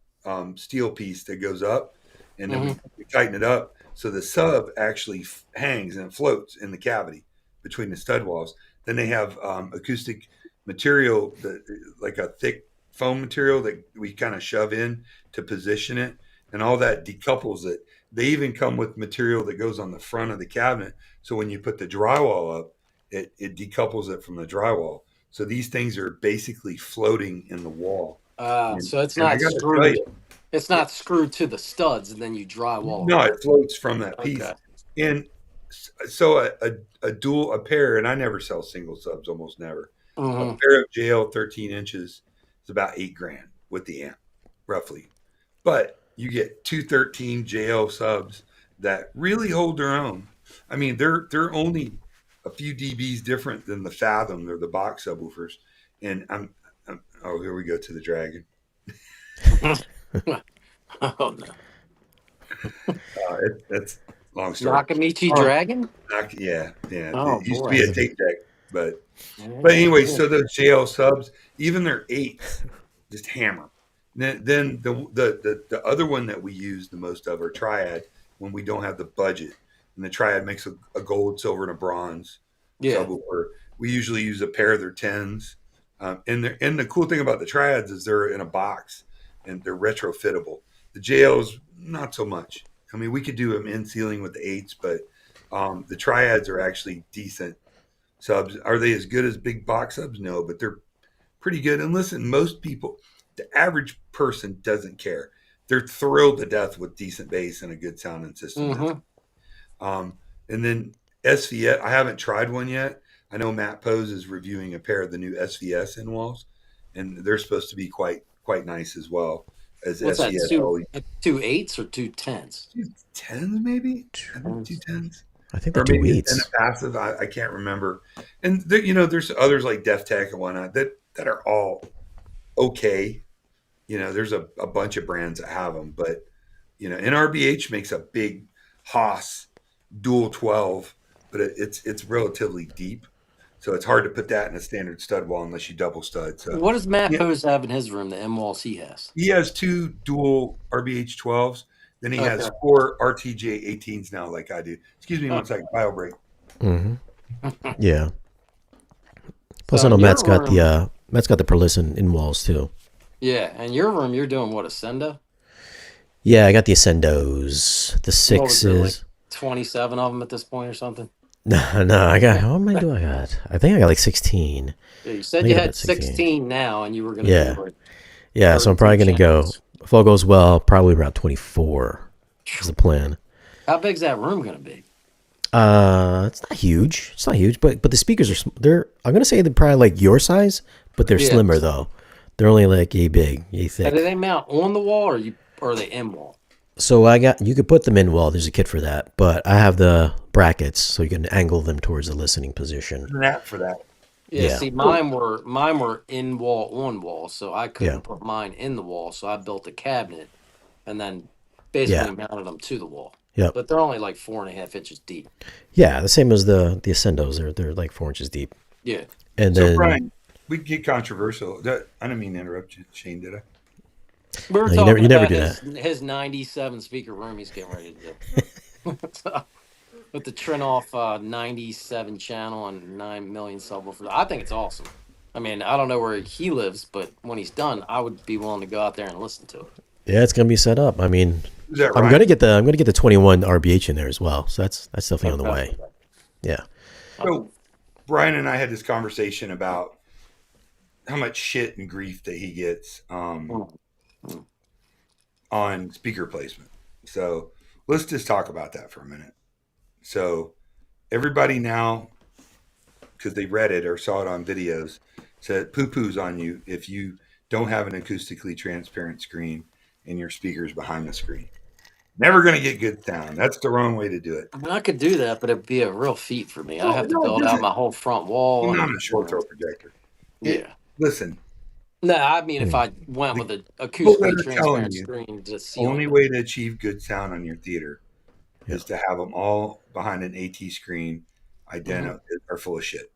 steel piece that goes up, and then Hmm. we tighten it up so the sub actually hangs and floats in the cavity between the stud walls. Then they have acoustic material, like a thick foam material that we kind of shove in to position it, and all that decouples it. They even come with material that goes on the front of the cabinet, so when you put the drywall up, it decouples it from the drywall. So these things are basically floating in the wall. And, So it's and I not got to tell screwed. you, It's not screwed to the studs, and then you drywall no, around. it floats from that piece. Okay. And so a pair, and I never sell single subs, almost never. A Hmm. pair of JL 13 inches is about 8 grand with the amp, roughly. But you get 213 JL subs that really hold their own. I mean, they're only a few dBs different than the Fathom. They're the box subwoofers. And oh, here we go to the Dragon. Oh no. That's a long story. Nakamichi Um, Dragon? Yeah, yeah. Oh It used to be boy. a tape deck, but Yeah. anyway, so those JL subs, even their eights, just hammer. Then the other one that we use the most of are Triad when we don't have the budget. and the Triad makes a gold, silver, and a bronze Yeah. subwoofer. We usually use a pair of their 10s. And the cool thing about the Triads is they're in a box and they're retrofittable. The JLs, not so much. I mean, we could do them in ceiling with the 8s, but the Triads are actually decent subs. Are they as good as big box subs? No, but they're pretty good. And listen, most people, the average person doesn't care. They're thrilled to death with decent bass and a good sounding system. And then SVS, I haven't tried one yet. I know Matt Pose is reviewing a pair of the new SVS in walls, and they're supposed to be quite nice as well as What's that? SVS. Two 8s or 2 10s? 10s maybe? I think 210s. I think they're Or two maybe eights. and a passive. I can't remember. And there's others like Def Tech and whatnot that are all okay. There's a bunch of brands that have them, but NRBH makes a big Haas dual 12, but it's relatively deep, so it's hard to put that in a standard stud wall unless you double stud. So What does Matt yeah, Pose have in his room? The M walls he has. he has 2 dual RBH 12s. Then he has Okay. 4 RTJ 18s now, like I do. Excuse me one second. Bio break. Mm-hmm. Yeah. Plus, So I know in your Matt's got room, the Perlison in walls too. yeah, in your room, you're doing what, a Sendo? Yeah, I got the Ascendos, the What was it, like sixes. 27 of them at this point or something? No, I got. How many do I got? I think I got like 16. Yeah, you I said think you I got had about 16. 16 now, and you were going to Yeah, do like yeah. So I'm probably 32 gonna go. channels. If all goes well, probably around 24 is the plan. How big's that room going to be? It's not huge. It's not huge, but the speakers are. They're. I'm gonna say they're probably like your size, but they're Yeah. slimmer though. They're only like yay big, yay And thick. do they mount on the wall, or are they in wall? So you could put them in wall. There's a kit for that, but I have the brackets so you can angle them towards the listening position. There's an app for that. Yeah, Yeah. see, mine were in wall on wall, so I couldn't Yeah. put mine in the wall, so I built a cabinet and then Yeah. basically mounted them to the wall. Yep. But they're only like 4.5 inches deep. Yeah. The same as the Ascendos. They're like 4 inches deep. Yeah. And So then Brian, we get controversial. I didn't mean to interrupt you, Shane. Did I? We were no, talking you never about do his 97 speaker room he's getting ready to do. So, with the Trinoff 97 channel and 9 million subwoofer. I think it's awesome. I mean, I don't know where he lives, but when he's done, I would be willing to go out there and listen to it. Yeah, it's gonna be set up. I mean, Is that I'm right? gonna get the 21 RBH in there as well. So that's definitely on the Okay. way. Yeah. So Brian and I had this conversation about how much shit and grief that he gets on speaker placement. So let's just talk about that for a minute. So everybody now, because they read it or saw it on videos, said poo-poos on you if you don't have an acoustically transparent screen and your speakers behind the screen. Never going to get good sound. That's the wrong way to do it. I mean, I could do that, but it'd be a real feat for me. I'd have to No, it build out doesn't. my whole front wall. I'm And, not a short throw projector. yeah. Listen, No, I mean, if I went with an people that acoustically are telling transparent you screen to the seal only it. way to achieve good sound on your theater is to have them all behind an AT screen, are full of shit.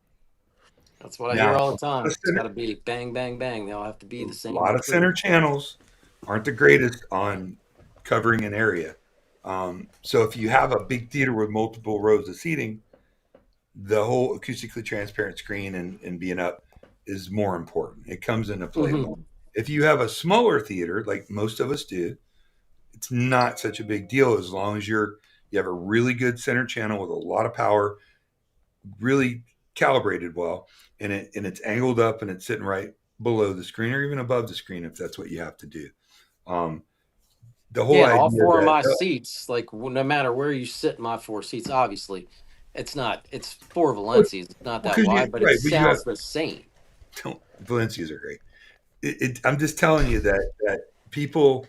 That's what I Now, hear all the time. the It's center- got to be bang, bang, bang. They all have to be the a same. lot of center channels aren't the greatest on covering an area. So if you have a big theater with multiple rows of seating, the whole acoustically transparent screen and being up is more important. It comes into play more. If you have a smaller theater, like most of us do, it's not such a big deal as long as you have a really good center channel with a lot of power, really calibrated well, and it's angled up and it's sitting right below the screen or even above the screen if that's what you have to do. The whole idea all four of my that seats, like no matter where you sit in my 4 seats, obviously, it's 4 Valencias. It's not that because wide, but right, it but you have sounds the same. Valencias are great. I'm just telling you that people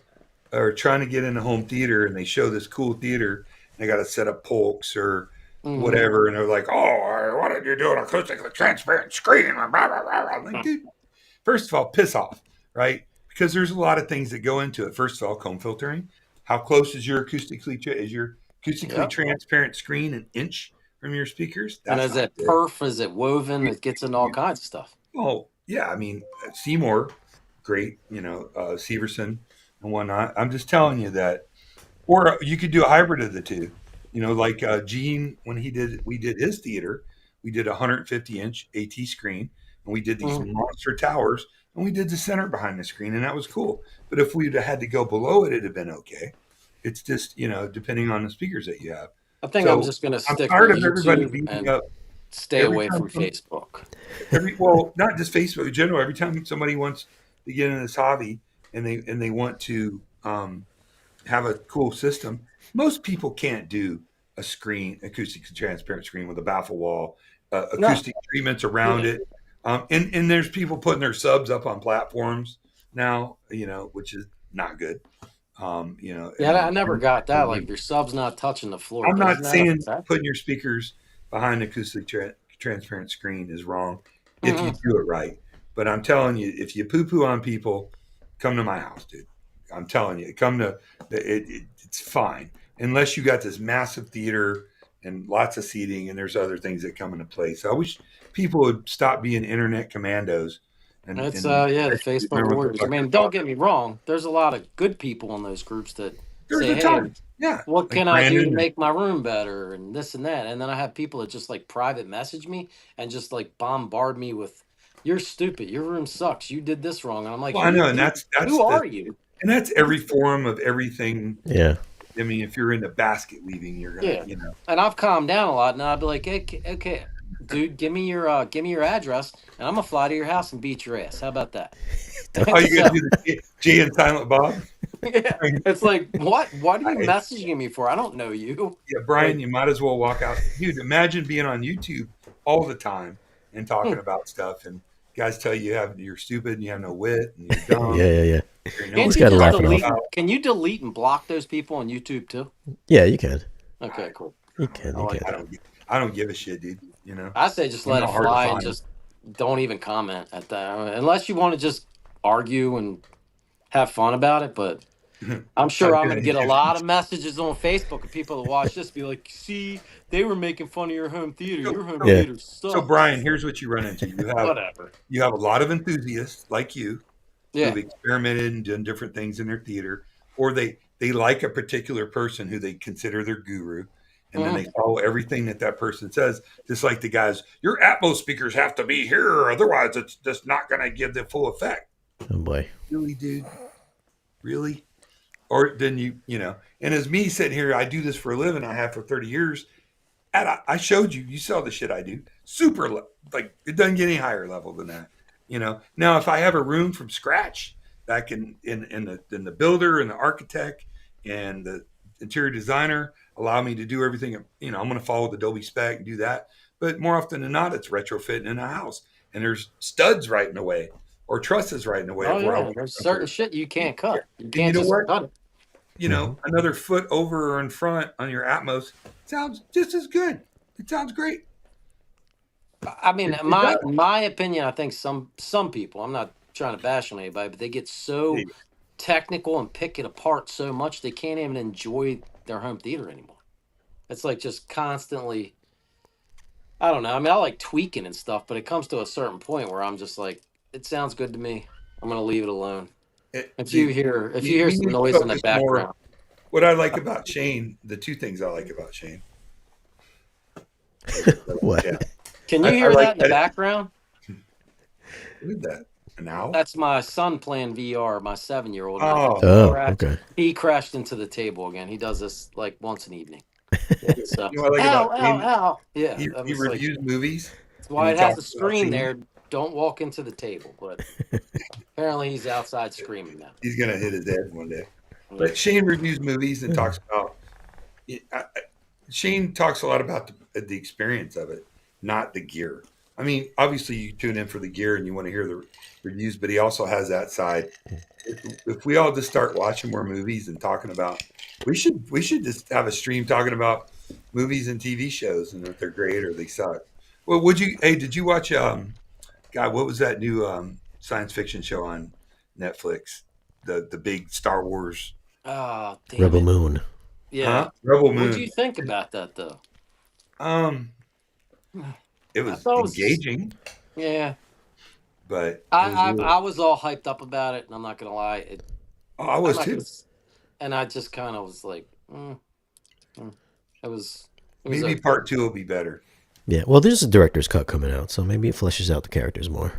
are trying to get into home theater and they show this cool theater and they got to set up polks or whatever, and they're like, "Oh, why did you do an acoustically transparent screen?" Blah, blah, blah. I'm like, dude, first of all, piss off, right? Because there's a lot of things that go into it. First of all, comb filtering. How close is your acoustically transparent screen an inch from your speakers? And That's is it perf? Is it woven? It gets into all kinds of stuff. Oh, yeah. I mean, Seymour, great, Severson and whatnot. I'm just telling you that, or you could do a hybrid of the two. You know, like Gene when we did his theater, we did a 150-inch AT screen, and we did these Mhm. monster towers, and we did the center behind the screen, and that was cool. But if we'd have had to go below it, it'd have been okay. It's just depending on the speakers that you have. I think I'm So just gonna I'm stick tired with of everybody YouTube beating and up stay every away time from Facebook. not just Facebook in general. Every time somebody wants to get in this hobby and they want to have a cool system, most people can't do a screen, acoustic transparent screen with a baffle wall, No, acoustic treatments around yeah, it. And there's people putting their subs up on platforms now, which is not good. yeah. I never got that. Like, if your sub's not touching the floor, I'm doesn't not that saying affect? putting your speakers behind acoustic transparent screen is wrong if you Mhm. do it right. But I'm telling you, if you poo poo on people, come to my house, dude. I'm telling you, it's fine unless you got this massive theater and lots of seating, and there's other things that come into play. So I wish people would stop being internet commandos It's and yeah, the actually Facebook remember what the warriors. I fuck mean, they're don't talking get me about. wrong. There's a lot of good people in those groups that There's say, a "Hey, ton, yeah, what like can I do to Brandon. make my room better?" and this and that. And then I have people that just like private message me and just like bombard me with, "You're stupid. Your room sucks. You did this wrong." And I'm like, Well, I know, and Who are you?" and that's every form of everything. Yeah. I mean, if you're into basket weaving, you're gonna, Yeah. And I've calmed down a lot, and I'd be like, okay, dude, give me your address, and I'm gonna fly to your house and beat your ass. How about that?" oh, you So gonna do the Jay and Silent Bob? yeah, it's like, what? What are you I, messaging me for? I don't know you. yeah, Brian, Like, you might as well walk out, dude. Imagine being on YouTube all the time and talking hmm, about stuff, and guys tell you you're stupid and you have no wit and you're dumb. Yeah, yeah, yeah. You know can't what Just you you're gotta just laugh talking it off. delete? about. Can you delete and block those people on YouTube too? Yeah, you can. Okay, cool. You can. I You like can. I that. don't, I don't give a shit, dude. I say just I'm let not it hard to fly and find. just don't even comment at that, unless you want to just argue and have fun about it. But I'm I'm sure I'm gonna going to get a hit lot you. of messages on Facebook of people that watch this be like, "See, they were making fun of your home theater. So, Your home so, Yeah. theater so, Brian, sucks." here's what you run into. Whatever. You have a lot of enthusiasts like you who've Yeah. experimented and done different things in their theater, or they like a particular person who they consider their guru, and then Mhm. they follow everything that person says. Just like the guys, your Atmos speakers have to be here, otherwise it's just not going to give the full effect. Oh boy. Really, dude? Really? Or then and as me sitting here, I do this for a living. I have for 30 years. And I showed you. You saw the shit I do. Like it doesn't get any higher level than that. Now if I have a room from scratch, that can in the builder and the architect and the interior designer allow me to do everything. I'm going to follow the Adobe spec and do that. But more often than not, it's retrofitting in a house, and there's studs right in the way or trusses right in the way Oh of where I yeah, want there's to put certain it. shit you can't cut. You And you can't know just what? cut it. Another foot over or in front on your Atmos sounds just as good. It sounds great. I mean, It does. my opinion, I think some people, I'm not trying to bash on anybody, but they get so technical and pick it apart so much they can't even enjoy their home theater anymore. It's like just constantly, I don't know. I mean, I like tweaking and stuff, but it comes to a certain point where I'm just like, it sounds good to me. I'm gonna leave it alone. If you hear We some need to noise in the focus more. background, What I like about Shane, the two things I like about Shane. What? Yeah. can you I hear like that in the background? What is that? An owl? That's my son playing VR, my 7-year-old. And I think Oh, Oh, okay. he crashed into the table again. He does this like once an evening. Yeah, so, you know what I like ow, about ow, Shane? ow. Yeah, I He was like, reviews movies that's and why he it has a talks about screen scenes. there. Don't walk into the table. But apparently he's outside screaming now. He's gonna hit his head one day. Yeah. But Shane reviews movies and talks about. Shane talks a lot about the experience of it, not the gear. I mean, obviously you tune in for the gear and you want to hear the reviews, but he also has that side. If we all just start watching more movies and talking about, we should just have a stream talking about movies and TV shows and if they're great or they suck. Well, did you watch God, what was that new science fiction show on Netflix? The big Star Wars, Oh, damn Rebel it. Moon. Yeah. Rebel What do you Moon. think about that though? Um, it I was thought it was engaging, yeah. but it was a little. I was all hyped up about it, and I'm not gonna lie. Oh, I I'm was not too. gonna, and I just kind of was like, It was Maybe okay. part 2 will be better. Yeah, well, there's a director's cut coming out, so maybe it fleshes out the characters more.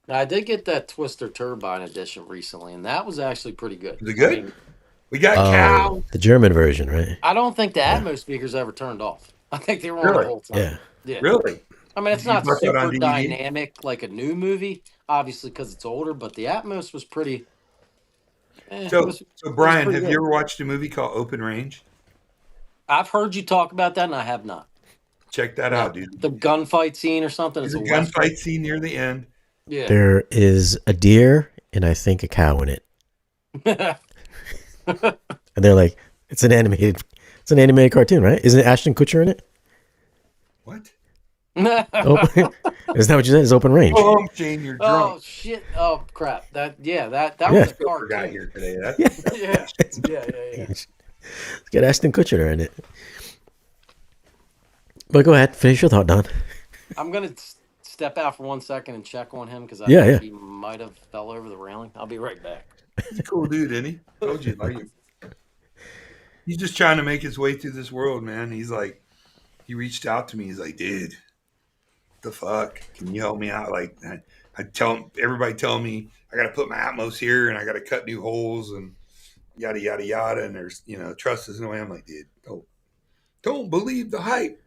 I did get that Twister Turbine edition recently, and that was actually pretty good. Is it I good? mean, We got Oh, cows. the German version, right? I don't think the Yeah. Atmos speakers ever turned off. I think they were on the Really? whole time. Yeah. Yeah. Really? I mean, it's You not bought that on super DVD? dynamic like a new movie, obviously, because it's older, but the Atmos was pretty. It So, was, so it was Brian, pretty have good. you ever watched a movie called Open Range? I've heard you talk about that, and I have not. Check that No. out, dude. The gunfight scene or something. There's It's a a western. gunfight scene near the end. Yeah. There is a deer and I think a cow in it. And they're like, it's an animated cartoon, right? Isn't it Ashton Kutcher in it? What? Open, isn't that what you said? It's Open Range. Oh, Shane, you're Oh drunk. shit! Oh crap! That Yeah. was a I forgot cartoon. here today. That's, Yeah. Yeah. Let's get Ashton Kutcher in it. But go ahead, finish your thought, Don. I'm gonna step out for 1 second and check on him because I Yeah, think yeah. he might have fell over the railing. I'll be right back. He's a cool dude, isn't he? Told you, like, he's just trying to make his way through this world, man. He's like, he reached out to me. He's like, dude, the fuck? Can you help me out? Like, I tell him, everybody tell me I got to put my Atmos here and I got to cut new holes and yada, yada, yada. And there's, trust is no way. I'm like, dude, don't believe the hype.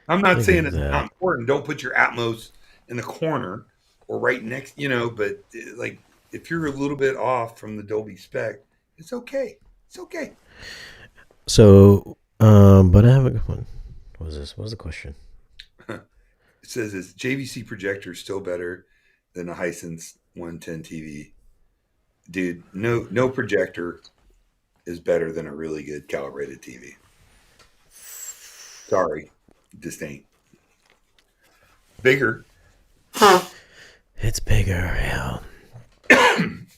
I'm not saying it's not important. Don't put your Atmos in the corner or right next, but like if you're a little bit off from the Dolby spec, it's okay. It's okay. So, but I have a good one. What was this? What was the question? It says, is JVC projector still better than a Hisense 110 TV? Dude, no projector is better than a really good calibrated TV. Sorry, just ain't. Bigger. It's bigger, yeah.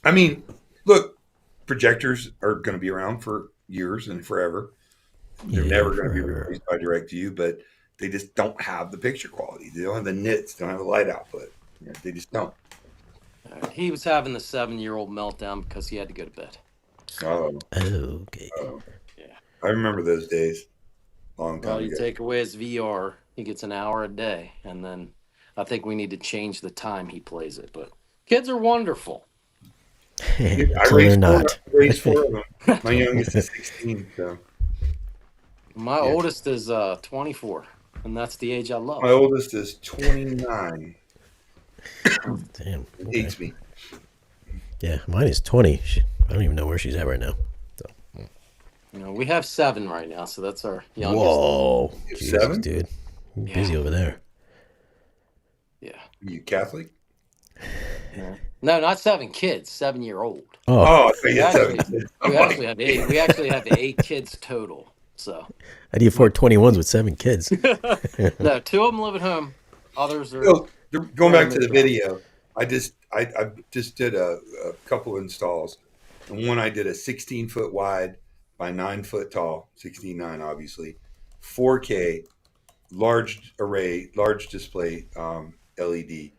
I mean, look, projectors are going to be around for years and forever. They're never going to be replaced by DirectView, but they just don't have the picture quality. They don't have the nits. They don't have the light output. They just don't. He was having the 7-year-old meltdown because he had to go to bed. Oh, Okay. Yeah. I remember those days. Long time Well, you ago. take away his VR, he gets an hour a day, and then I think we need to change the time he plays it. But kids are wonderful. I So they're not. raised 4 of them. My youngest is 16. So My oldest is 24, and that's the age I love. my oldest is 29. Damn. He Okay. hates me. Yeah, mine is 20. I don't even know where she's at right now. So. We have 7 right now, so that's our youngest. Whoa. You have Jesus, 7? dude. You're Yeah. busy over there. Yeah. Are you Catholic? No, not 7 kids. 7-year-old. Oh, Oh, I We you have 7 actually, kids. we actually have 8. We actually have 8 kids total. So how do you afford 21s with 7 kids? no, 2 of them live at home. Others are. So, going back to the video, I just did a couple installs, and one I did a 16-foot wide by 9-foot tall, 16:9 obviously, 4K, large array, large display LED,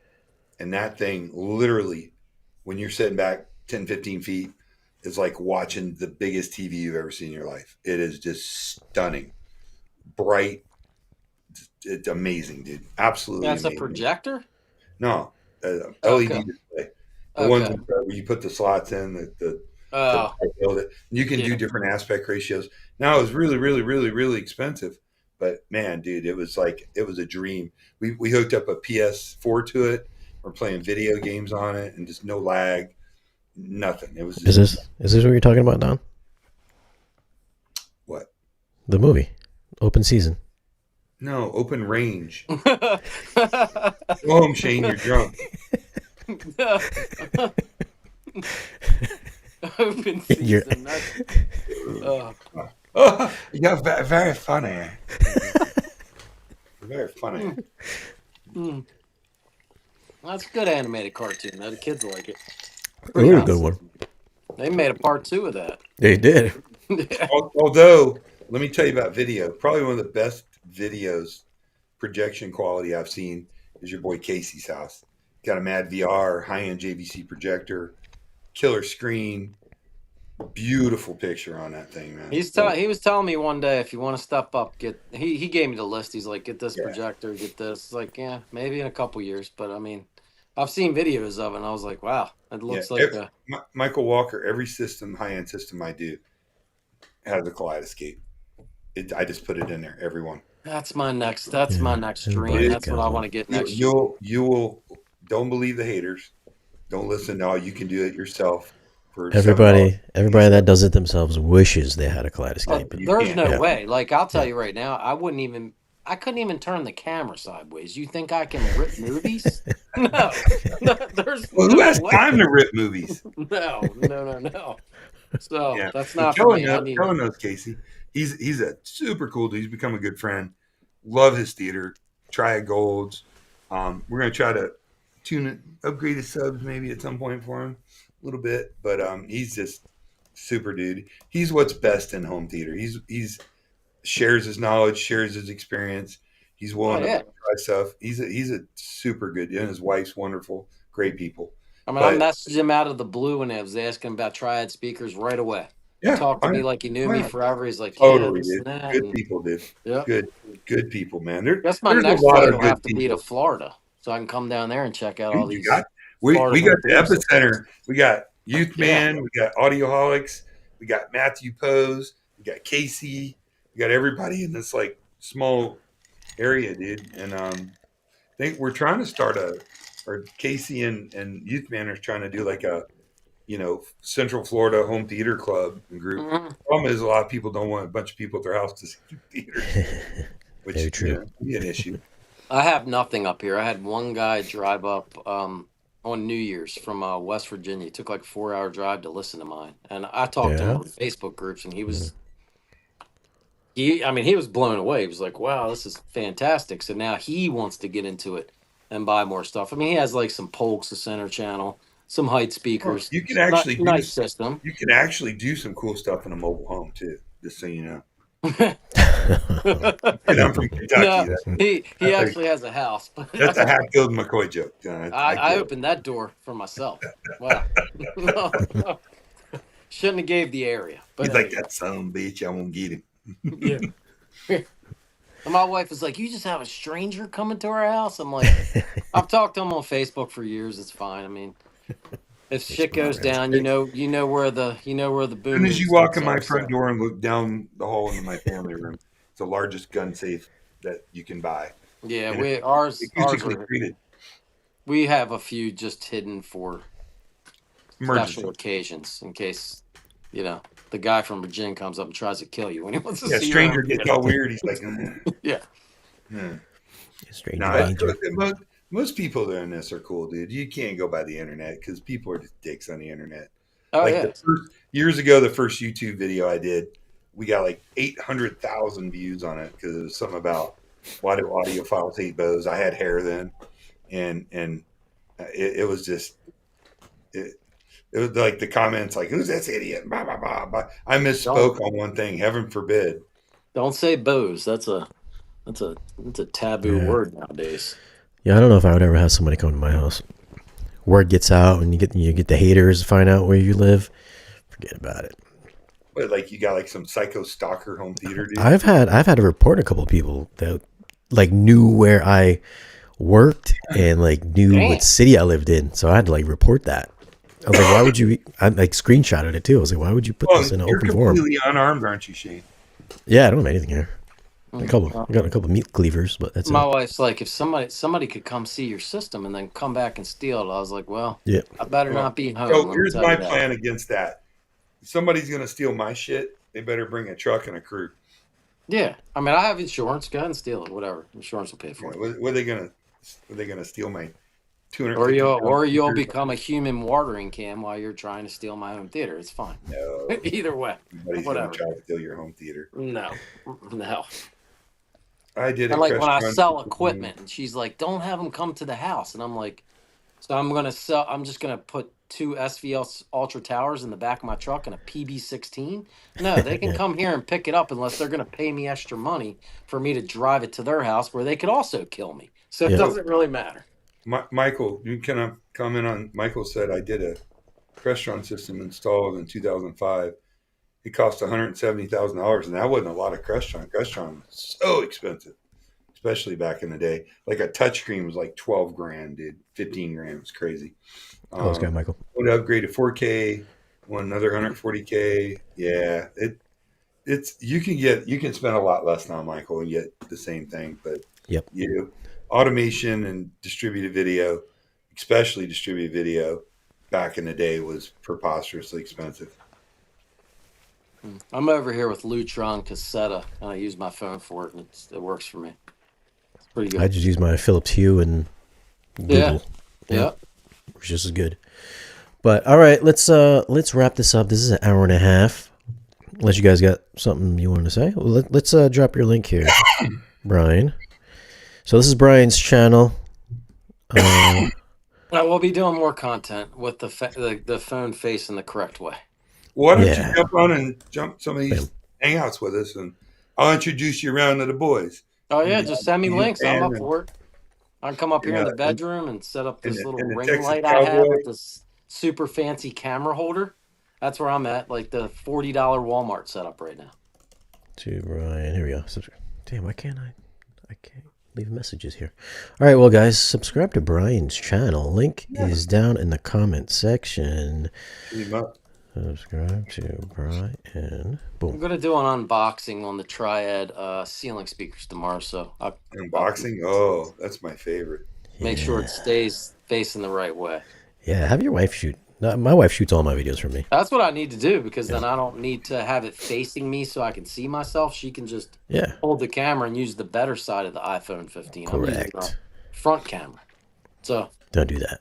and that thing literally, when you're sitting back 10, 15 feet, is like watching the biggest TV you've ever seen in your life. It is just stunning, bright. It's amazing, dude. Absolutely That's amazing. a projector? No, LED Okay. display. The ones Okay. where you put the slots in, Oh, you can do Yeah. different aspect ratios. Now it was really, really, really, really expensive, but man, dude, it was a dream. We hooked up a PS4 to it. We're playing video games on it, and just no lag, nothing. It was Is just, this what you're talking about, Don? what? The movie. Open season. No, open range. Go home, Shane. You're drunk. open You're- season. Oh, Oh, you're very funny. Very funny. that's a good animated cartoon. Though. The kids like it. Really a good one. They made a part 2 of that. They did. Yeah. Although, let me tell you about video. Probably one of the best videos, projection quality I've seen is your boy Casey's house. Got a Mad VR, high-end JVC projector, killer screen, Beautiful picture on that thing, man. He was telling me one day, if you want to step up, he gave me the list. He's like, get this Yeah. projector, get this. It's like, yeah, maybe in a couple years, but I mean, I've seen videos of it, and I was like, wow, it looks like a. Michael Walker. Every high end system I do has a kaleidoscope. I just put it in there. Everyone. That's my next. That's Yeah, my next dream. everybody's That's what got I one. want to get next year. You will. Don't believe the haters. Don't listen. No, you can do it yourself. For Everybody that does it themselves wishes they had a kaleidoscope. There's no Yeah. way. Like, I'll tell you right now, I couldn't even turn the camera sideways. You think I can rip movies? No, there's Well, no who has way. time to rip movies? No. So Yeah, that's but not for me. Kellen knows Casey. He's a super cool dude. He's become a good friend. Love his theater. Triad Golds. We're gonna try to upgrade his subs maybe at some point for him a little bit. But he's just super dude. He's what's best in home theater. He's shares his knowledge, shares his experience. He's willing to try stuff. He's a super good dude. And his wife's wonderful. Great people. I mean, I messaged him out of the blue when I was asking about Triad speakers right away. Yeah, Talked to me like he knew me forever. He's like, totally, this dude. and that. Good people, dude. Yeah. Good people, man. That's my there's next a lot flight of will good have to be people. to Florida, so I can come down there and check out Dude, all these. we got the theaters. epicenter. We got Youth Man. We got Audioholics. We got Matthew Pose. We got Casey. We got everybody in this like small area, dude. And I think we're trying to start or Casey and Youth Man are trying to do like a Central Florida home theater club and group. Mhm. The problem is a lot of people don't want a bunch of people at their house to see theaters, which Very true. Can be an issue. I have nothing up here. I had one guy drive up on New Year's from West Virginia. He took like a 4-hour drive to listen to mine, and I talked to him on Facebook groups, and he was. He was blown away. He was like, "Wow, this is fantastic!" So now he wants to get into it and buy more stuff. I mean, he has like some Polks, the center channel, some height speakers. You can actually nice system. You can actually do some cool stuff in a mobile home too. Just so you know. And I'm from Kentucky. No, he actually has a house. That's a Hatfield McCoy joke. I opened that door for myself. Wow. Shouldn't have gave the area. But he's like, that son of a bitch, I won't get him. Yeah. And my wife is like, you just have a stranger coming to our house? I'm like, I've talked to him on Facebook for years. It's fine. I mean, if shit goes down, you know where the boom. As soon as you walk in my front door and look down the hall into my family room, it's the largest gun safe that you can buy. Yeah, and ours are, treated. We have a few just hidden for Emergency. special occasions in case, the guy from Virginia comes up and tries to kill you when he wants to see you. Stranger gets all weird. He's like, yeah. Stranger. Most people doing this are cool, dude. You can't go by the internet because people are just dicks on the internet. Oh, yeah. Years ago, the first YouTube video I did, we got like 800,000 views on it because it was something about why do audiophiles hate bows. I had hair then, and it was just it was like the comments like, who's this idiot? Blah, blah, blah, blah. I misspoke on one thing. Heaven forbid. Don't say bows. That's a taboo word nowadays. Yeah, I don't know if I would ever have somebody come to my house. Word gets out, and you get the haters find out where you live. Forget about it. What, like you got like some psycho stalker home theater dude? I've had to report a couple of people that like knew where I worked and like knew what city I lived in, so I had to like report that. I was like, why would you? I like screenshotted it too. I was like, why would you put this in an open forum? You're completely unarmed, aren't you, Shane? Yeah, I don't have anything here. I got a couple meat cleavers, but that's my it. wife's like, if somebody could come see your system and then come back and steal it. I was like, well, Yeah. I better not be home. So here's my plan against that. If somebody's gonna steal my shit, they better bring a truck and a crew. Yeah, I mean, I have insurance. Go ahead and steal it. Whatever, insurance will pay for it. What are they gonna steal my 200? Or you'll become a human watering can while you're trying to steal my home theater. It's fine. No. Either way. Nobody's Whatever. gonna try to steal your home theater. No. I did. And like when I sell equipment, and she's like, "Don't have them come to the house," and I'm like, "So I'm just gonna put 2 SVL Ultra Towers in the back of my truck and a PB16. No, they can come here and pick it up unless they're gonna pay me extra money for me to drive it to their house where they could also kill me. So it doesn't really matter." Michael, you can comment on. Michael said I did Crestron system installed in 2005. It cost $170,000, and that wasn't a lot of Crestron. Crestron was so expensive, especially back in the day. Like a touchscreen was like 12 grand, dude. 15 grand was crazy. Oh, this guy, Michael. Would upgrade to 4K, one another 140K. Yeah, it's you can spend a lot less now, Michael, and get the same thing. But Yep. Automation and distributed video, especially distributed video, back in the day was preposterously expensive. I'm over here with Lutron Cassetta, and I use my phone for it, and it works for me. It's pretty good. I just use my Philips Hue and Google. Yeah. Which is good. But all right, let's wrap this up. This is an hour and a half. Unless you guys got something you want to say, well, let's drop your link here, Brian. So this is Brian's channel. We'll be doing more content with the phone facing the correct way. Why don't you jump on and jump some of these hangouts with us, and I'll introduce you around to the boys. Oh yeah, just send me links. I'm up for it. I can come up here in the bedroom and set up this little ring light I have with this super fancy camera holder. That's where I'm at, like the $40 Walmart setup right now. To Brian, here we go. Damn, why can't I can't leave messages here. All right, well, guys, subscribe to Brian's channel. Link is down in the comment section. Subscribe to Brian. Boom. I'm gonna do an unboxing on the Triad ceiling speakers tomorrow. So unboxing? Oh, that's my favorite. Make sure it stays facing the right way. Yeah, have your wife shoot. My wife shoots all my videos for me. That's what I need to do, because then I don't need to have it facing me so I can see myself. She can just hold the camera and use the better side of the iPhone 15. Correct. I'm using the front camera. So don't do that.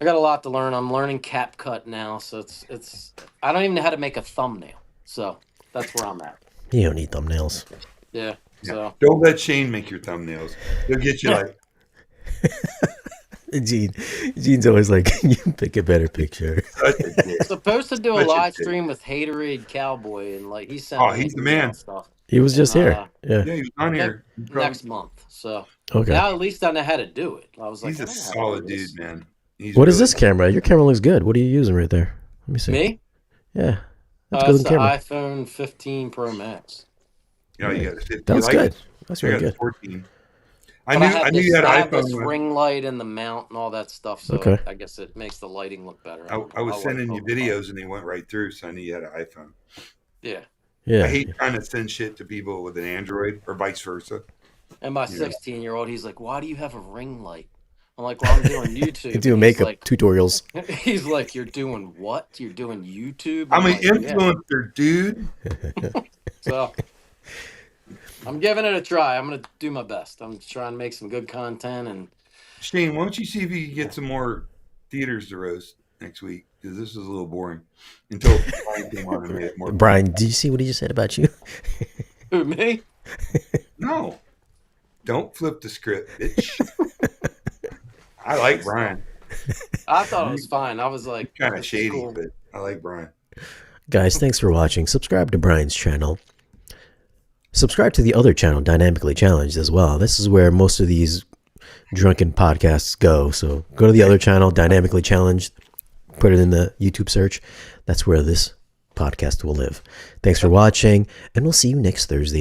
I got a lot to learn. I'm learning CapCut now, so it's I don't even know how to make a thumbnail. So that's where I'm at. You don't need thumbnails. Yeah. So don't let Shane make your thumbnails. He'll get you like. Gene's always like, you pick a better picture. Supposed to do a live stream with Haterade Cowboy, and like he's the man. Stuff. He was just here. Yeah, he was on here next month. So okay. Now at least I know how to do it. I was like, he's a solid dude, man. What is this camera? Your camera looks good. What are you using right there? Let me see. Me? Yeah. That's the iPhone 15 Pro Max. Yeah, you got a 15. That's good. That's really good. 14. I knew you had an an iPhone. This ring light and the mount and all that stuff. So I guess it makes the lighting look better. I was sending you videos and they went right through, so I knew you had an iPhone. Yeah. Yeah. I hate trying to send shit to people with an Android or vice versa. And my 16-year-old, he's like, "Why do you have a ring light?" I'm like, "Well, I'm doing YouTube." You do makeup tutorials. He's like, "You're doing what? You're doing YouTube?" I'm an influencer, dude. So I'm giving it a try. I'm going to do my best. I'm trying to make some good content. And Shane, why don't you see if you can get some more theaters to roast next week? Because this is a little boring. Until Brian came on and made it more. Brian, do you see what he just said about you? Who, me? No. Don't flip the script, bitch. I like Brian. I thought it was fine. I was like, kind of shady, cool. But I like Brian. Guys, thanks for watching. Subscribe to Brian's channel. Subscribe to the other channel, Dynamically Challenged, as well. This is where most of these drunken podcasts go. So go to the other channel, Dynamically Challenged. Put it in the YouTube search. That's where this podcast will live. Thanks for watching, and we'll see you next Thursday.